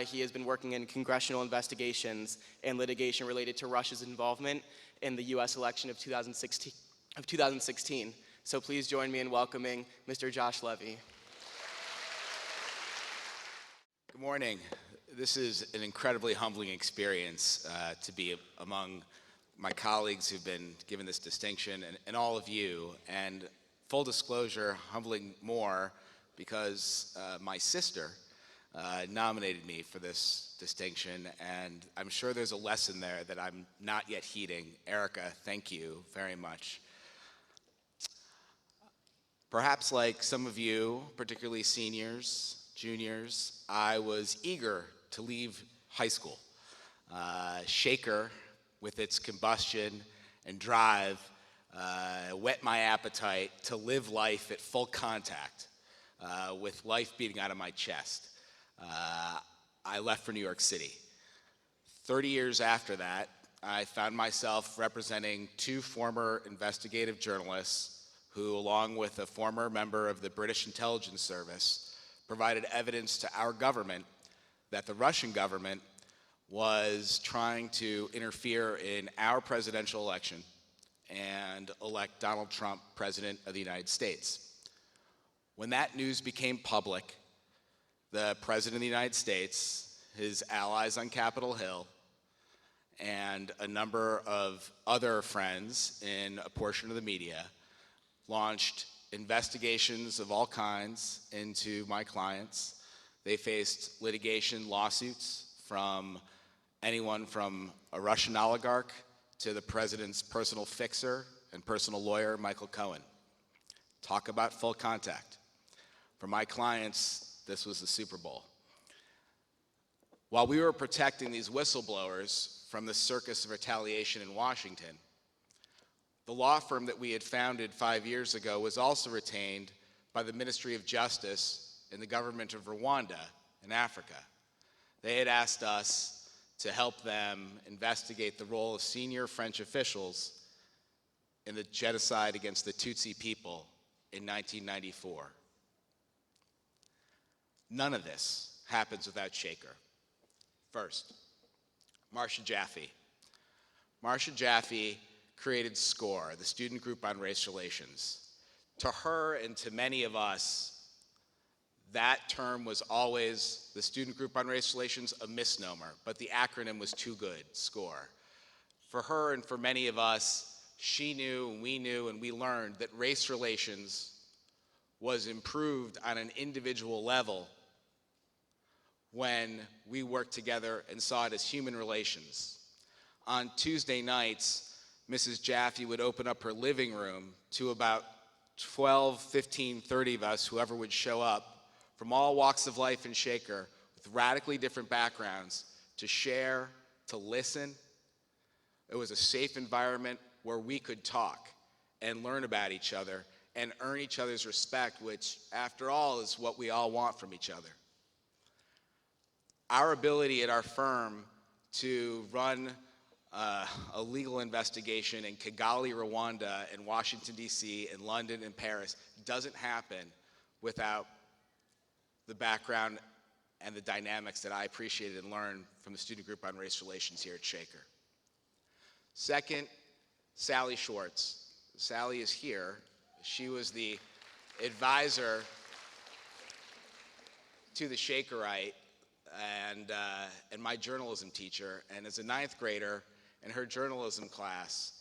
he has been working in congressional investigations and litigation related to Russia's involvement in the US election of 2016. So please join me in welcoming Mr. Josh Levy. Good morning. This is an incredibly humbling experience to be among my colleagues who've been given this distinction and all of you. And full disclosure, humbling more because my sister nominated me for this distinction, and I'm sure there's a lesson there that I'm not yet heeding. Erica, thank you very much. Perhaps like some of you, particularly seniors, juniors, I was eager to leave high school. Shaker, with its combustion and drive, whet my appetite to live life at full contact, with life beating out of my chest. I left for New York City. 30 years after that, I found myself representing two former investigative journalists who, along with a former member of the British Intelligence Service, provided evidence to our government that the Russian government was trying to interfere in our presidential election and elect Donald Trump president of the United States. When that news became public, the President of the United States, his allies on Capitol Hill, and a number of other friends in a portion of the media launched investigations of all kinds into my clients. They faced litigation lawsuits from anyone from a Russian oligarch to the president's personal fixer and personal lawyer, Michael Cohen. Talk about full contact. For my clients, this was the Super Bowl. While we were protecting these whistleblowers from the circus of retaliation in Washington, the law firm that we had founded 5 years ago was also retained by the Ministry of Justice in the government of Rwanda in Africa. They had asked us to help them investigate the role of senior French officials in the genocide against the Tutsi people in 1994. None of this happens without Shaker. First, Marcia Jaffe. Marcia Jaffe created SCORE, the Student Group on Race Relations. To her and to many of us, that term was always, the Student Group on Race Relations, a misnomer, but the acronym was too good, SCORE. For her and for many of us, she knew and we learned that race relations was improved on an individual level when we worked together and saw it as human relations. On Tuesday nights, Mrs. Jaffe would open up her living room to about 12, 15, 30 of us, whoever would show up, from all walks of life in Shaker, with radically different backgrounds, to share, to listen. It was a safe environment where we could talk and learn about each other and earn each other's respect, which, after all, is what we all want from each other. Our ability at our firm to run a legal investigation in Kigali, Rwanda, in Washington, D.C., in London, and Paris doesn't happen without the background and the dynamics that I appreciated and learned from the Student Group on Race Relations here at Shaker. Second, Sally Schwartz. Sally is here. She was the advisor to the Shakerite and my journalism teacher. And as a 9th grader in her journalism class,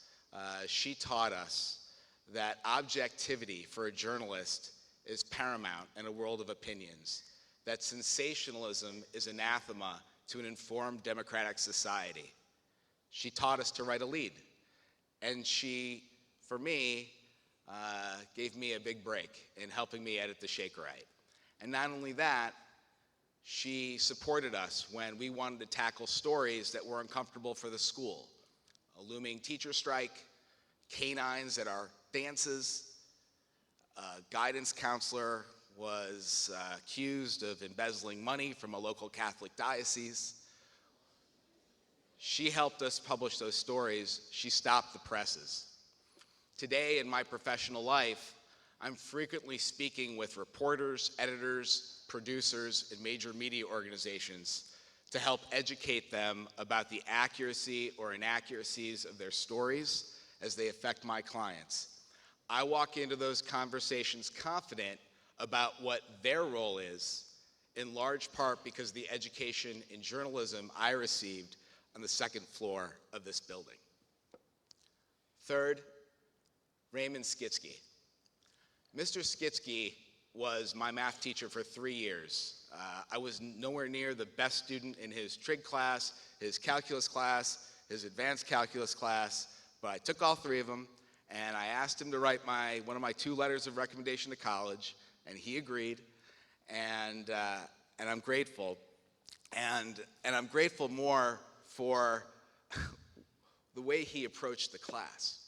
she taught us that objectivity for a journalist is paramount in a world of opinions, that sensationalism is anathema to an informed democratic society. She taught us to write a lead, and she, for me, gave me a big break in helping me edit the Shakerite. And not only that, she supported us when we wanted to tackle stories that were uncomfortable for the school. A looming teacher strike, canines at our dances, a guidance counselor was accused of embezzling money from a local Catholic diocese. She helped us publish those stories. She stopped the presses. Today in my professional life, I'm frequently speaking with reporters, editors, producers, and major media organizations to help educate them about the accuracy or inaccuracies of their stories as they affect my clients. I walk into those conversations confident about what their role is, in large part because of the education in journalism I received on the second floor of this building. Third, Raymond Skitsky. Mr. Skitsky was my math teacher for 3 years. I was nowhere near the best student in his trig class, his calculus class, his advanced calculus class, but I took all 3 of them, and I asked him to write one of my 2 letters of recommendation to college, and he agreed, and I'm grateful. And I'm grateful more for the way he approached the class.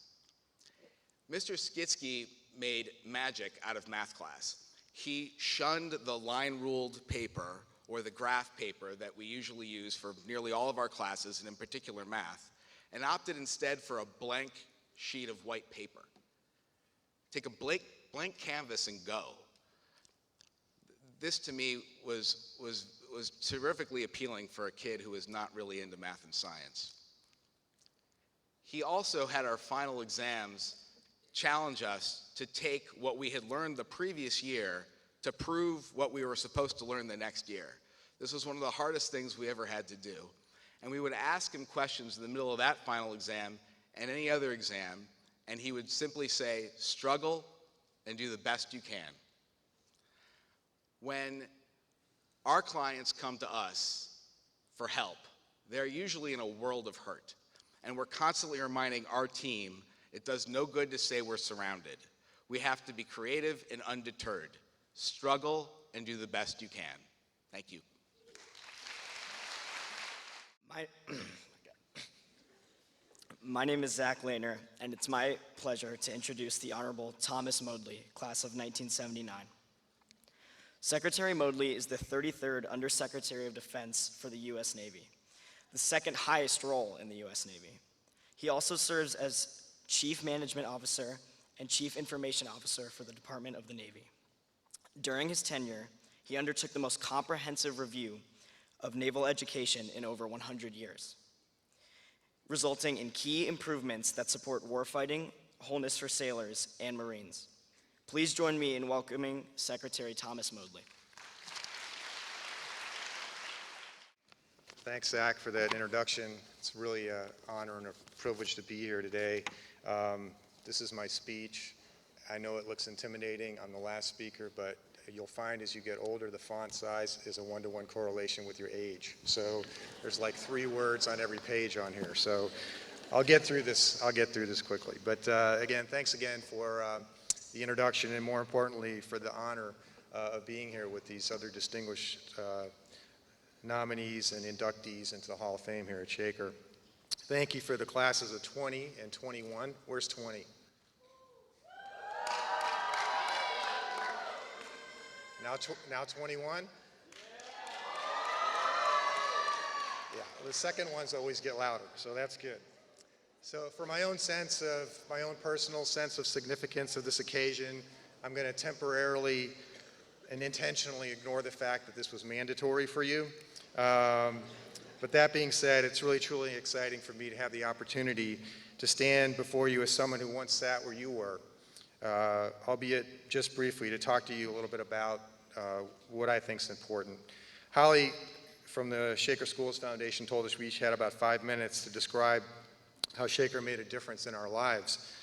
Mr. Skitsky made magic out of math class. He shunned the line-ruled paper or the graph paper that we usually use for nearly all of our classes, and in particular math, and opted instead for a blank sheet of white paper. Take a blank canvas and go. This to me was terrifically appealing for a kid who was not really into math and science. He also had our final exams challenge us to take what we had learned the previous year to prove what we were supposed to learn the next year. This was one of the hardest things we ever had to do. And we would ask him questions in the middle of that final exam and any other exam, and he would simply say, struggle and do the best you can. When our clients come to us for help, they're usually in a world of hurt. And we're constantly reminding our team it does no good to say we're surrounded. We have to be creative and undeterred. Struggle and do the best you can. Thank you. My name is Zach Lehner, and it's my pleasure to introduce the Honorable Thomas Modley, class of 1979. Secretary Modley is the 33rd Undersecretary of Defense for the U.S. Navy, the second highest role in the U.S. Navy. He also serves as Chief Management Officer and Chief Information Officer for the Department of the Navy. During his tenure, he undertook the most comprehensive review of naval education in over 100 years, resulting in key improvements that support warfighting, wholeness for sailors, and Marines. Please join me in welcoming Secretary Thomas Modley. Thanks, Zach, for that introduction. It's really an honor and a privilege to be here today. This is my speech. I know it looks intimidating. I'm the last speaker, but you'll find as you get older, the font size is a 1-to-1 correlation with your age. So there's like 3 words on every page on here. So I'll get through this quickly. But again, thanks again for the introduction, and more importantly, for the honor of being here with these other distinguished nominees and inductees into the Hall of Fame here at Shaker. Thank you for the classes of 20 and 21. Where's 20? Now 21? Yeah, the second ones always get louder, so that's good. So for my own personal sense of significance of this occasion, I'm going to temporarily and intentionally ignore the fact that this was mandatory for you. But that being said, it's really truly exciting for me to have the opportunity to stand before you as someone who once sat where you were, albeit just briefly, to talk to you a little bit about what I think is important. Holly from the Shaker Schools Foundation told us we each had about 5 minutes to describe how Shaker made a difference in our lives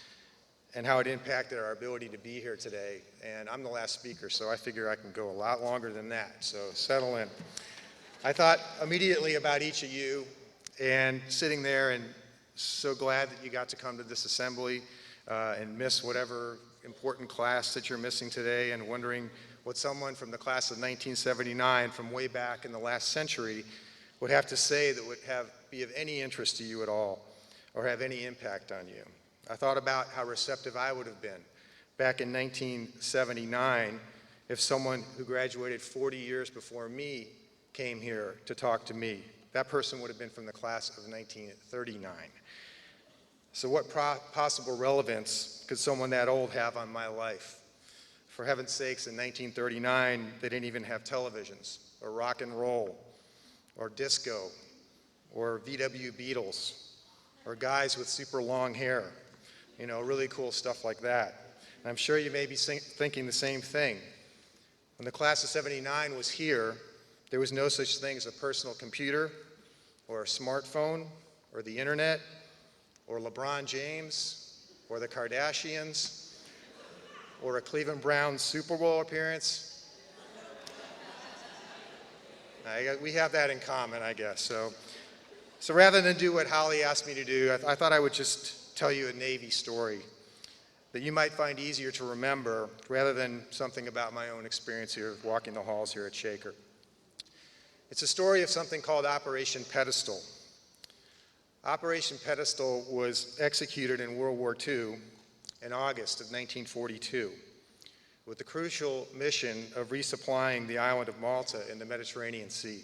and how it impacted our ability to be here today. And I'm the last speaker, so I figure I can go a lot longer than that, so settle in. I thought immediately about each of you, and sitting there and So glad that you got to come to this assembly and miss whatever important class that you're missing today, and wondering what someone from the class of 1979 from way back in the last century would have to say that would be of any interest to you at all or have any impact on you. I thought about how receptive I would have been back in 1979 if someone who graduated 40 years before me came here to talk to me. That person would have been from the class of 1939. So what possible relevance could someone that old have on my life? For heaven's sakes, in 1939, they didn't even have televisions, or rock and roll, or disco, or VW Beatles, or guys with super long hair, you know, really cool stuff like that. And I'm sure you may be thinking the same thing. When the class of '79 was here, there was no such thing as a personal computer, or a smartphone, or the internet, or LeBron James, or the Kardashians, or a Cleveland Browns Super Bowl appearance. We have that in common, I guess. So rather than do what Holly asked me to do, I thought I would just tell you a Navy story that you might find easier to remember rather than something about my own experience here walking the halls here at Shaker. It's a story of something called Operation Pedestal. Operation Pedestal was executed in World War II in August of 1942 with the crucial mission of resupplying the island of Malta in the Mediterranean Sea.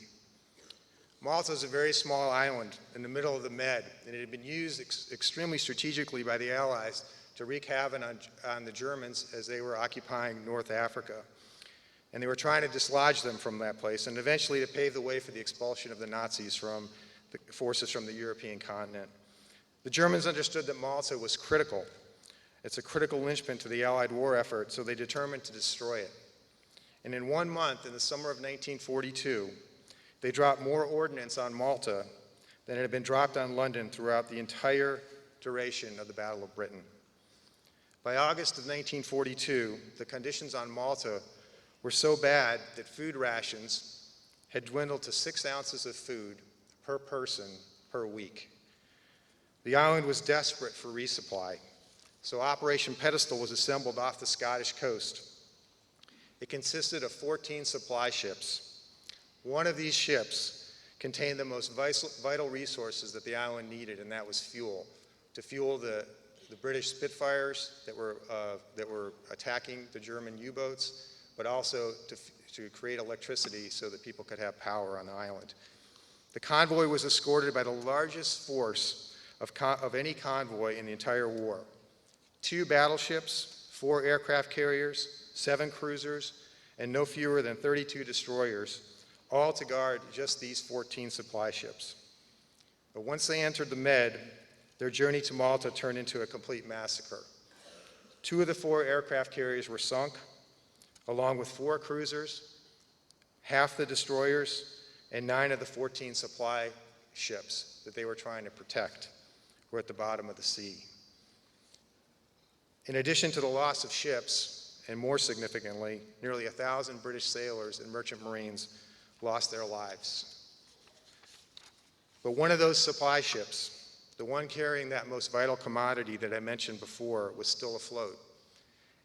Malta is a very small island in the middle of the Med, and it had been used extremely strategically by the Allies to wreak havoc on the Germans as they were occupying North Africa. And they were trying to dislodge them from that place and eventually to pave the way for the expulsion of the Nazis from the forces from the European continent. The Germans understood that Malta was critical. It's a critical linchpin to the Allied war effort, so they determined to destroy it. And in 1 month, in the summer of 1942, they dropped more ordnance on Malta than had been dropped on London throughout the entire duration of the Battle of Britain. By August of 1942, the conditions on Malta were so bad that food rations had dwindled to 6 ounces of food per person per week. The island was desperate for resupply, so Operation Pedestal was assembled off the Scottish coast. It consisted of 14 supply ships. One of these ships contained the most vital resources that the island needed, and that was fuel, to fuel the British Spitfires that were attacking the German U-boats, but also to create electricity so that people could have power on the island. The convoy was escorted by the largest force of any convoy in the entire war. 2 battleships, 4 aircraft carriers, 7 cruisers, and no fewer than 32 destroyers, all to guard just these 14 supply ships. But once they entered the Med, their journey to Malta turned into a complete massacre. 2 of the 4 aircraft carriers were sunk, along with 4 cruisers, half the destroyers, and 9 of the 14 supply ships that they were trying to protect were at the bottom of the sea. In addition to the loss of ships, and more significantly, nearly 1,000 British sailors and merchant marines lost their lives. But one of those supply ships, the one carrying that most vital commodity that I mentioned before, was still afloat.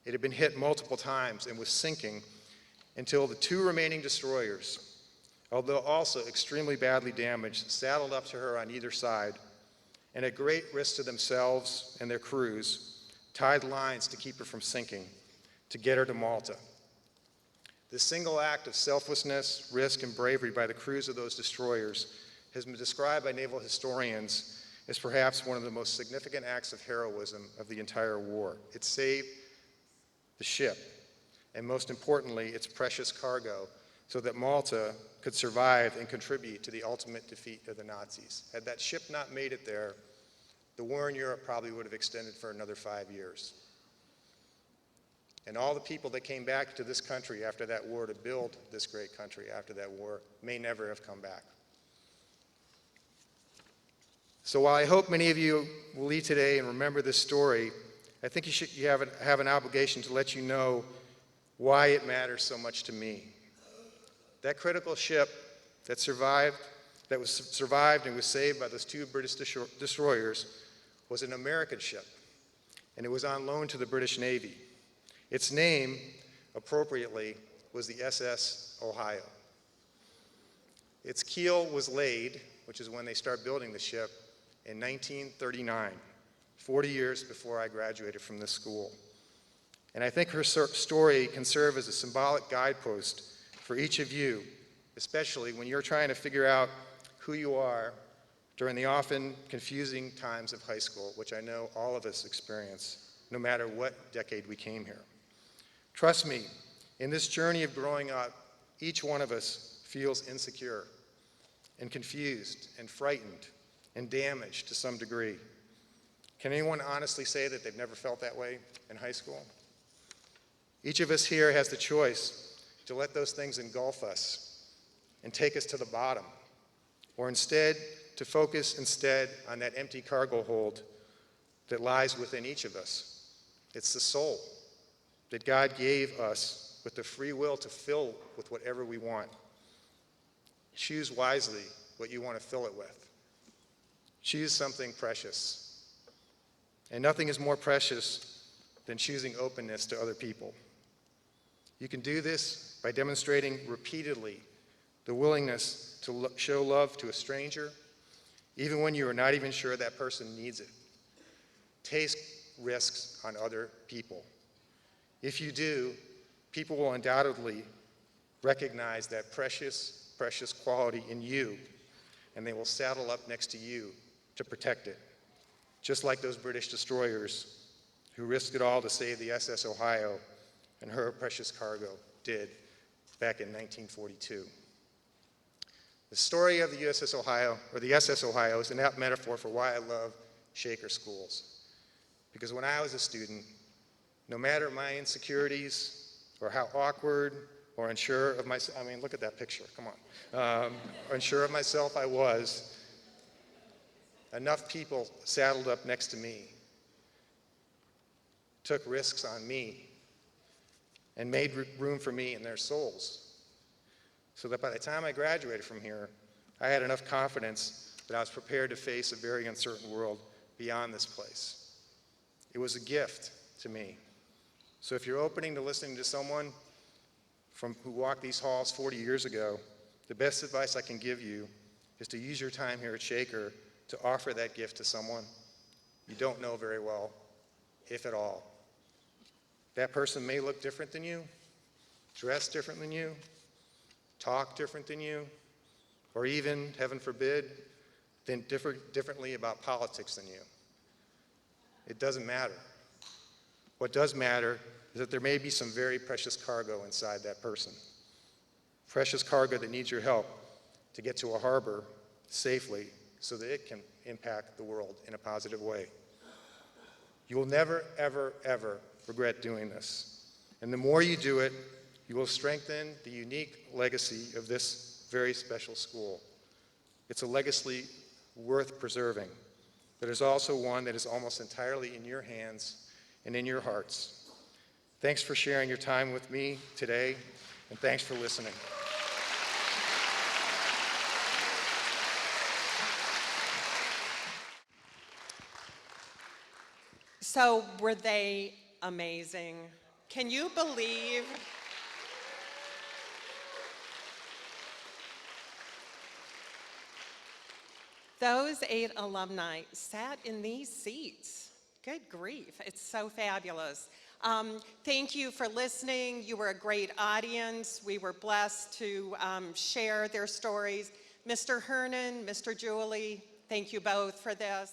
It had been hit multiple times and was sinking until the 2 remaining destroyers, although also extremely badly damaged, saddled up to her on either side, and at great risk to themselves and their crews, tied lines to keep her from sinking, to get her to Malta. This single act of selflessness, risk, and bravery by the crews of those destroyers has been described by naval historians as perhaps one of the most significant acts of heroism of the entire war. It saved the ship, and most importantly, its precious cargo, so that Malta could survive and contribute to the ultimate defeat of the Nazis. Had that ship not made it there, the war in Europe probably would have extended for another 5 years. And all the people that came back to this country after that war to build this great country after that war may never have come back. So while I hope many of you will leave today and remember this story, I think you have an obligation to let you know why it matters so much to me. That critical ship that survived that was survived and was saved by those two British destroyers was an American ship, and it was on loan to the British Navy. Its name, appropriately, was the SS Ohio. Its keel was laid, which is when they start building the ship, in 1939, 40 years before I graduated from this school. And I think her story can serve as a symbolic guidepost for each of you, especially when you're trying to figure out who you are during the often confusing times of high school, which I know all of us experience, no matter what decade we came here. Trust me, in this journey of growing up, each one of us feels insecure and confused and frightened and damaged to some degree. Can anyone honestly say that they've never felt that way in high school? Each of us here has the choice to let those things engulf us and take us to the bottom, or instead to focus on that empty cargo hold that lies within each of us. It's the soul that God gave us with the free will to fill with whatever we want. Choose wisely what you want to fill it with. Choose something precious. And nothing is more precious than choosing openness to other people. You can do this by demonstrating repeatedly the willingness to show love to a stranger, even when you are not even sure that person needs it. Take risks on other people. If you do, people will undoubtedly recognize that precious, precious quality in you, and they will saddle up next to you to protect it, just like those British destroyers who risked it all to save the SS Ohio and her precious cargo did back in 1942. The story of the USS Ohio, or the SS Ohio, is an apt metaphor for why I love Shaker schools. Because when I was a student, no matter my insecurities or how awkward or unsure of myself, I mean, look at that picture, come on. Unsure of myself I was, enough people saddled up next to me, took risks on me, and made room for me in their souls, so that by the time I graduated from here, I had enough confidence that I was prepared to face a very uncertain world beyond this place. It was a gift to me. So if you're opening to listening to someone who walked these halls 40 years ago, the best advice I can give you is to use your time here at Shaker to offer that gift to someone you don't know very well, if at all. That person may look different than you, dress different than you, talk different than you, or even, heaven forbid, think differently about politics than you. It doesn't matter. What does matter is that there may be some very precious cargo inside that person. Precious cargo that needs your help to get to a harbor safely so that it can impact the world in a positive way. You will never, ever, ever regret doing this. And the more you do it, you will strengthen the unique legacy of this very special school. It's a legacy worth preserving, but it's also one that is almost entirely in your hands and in your hearts. Thanks for sharing your time with me today, and thanks for listening. So were they amazing? Can you believe those 8 alumni sat in these seats? Good grief, it's so fabulous. Thank you for listening. You were a great audience. We were blessed to share their stories. Mr. Hernan, Mr. JULI, thank you both for this.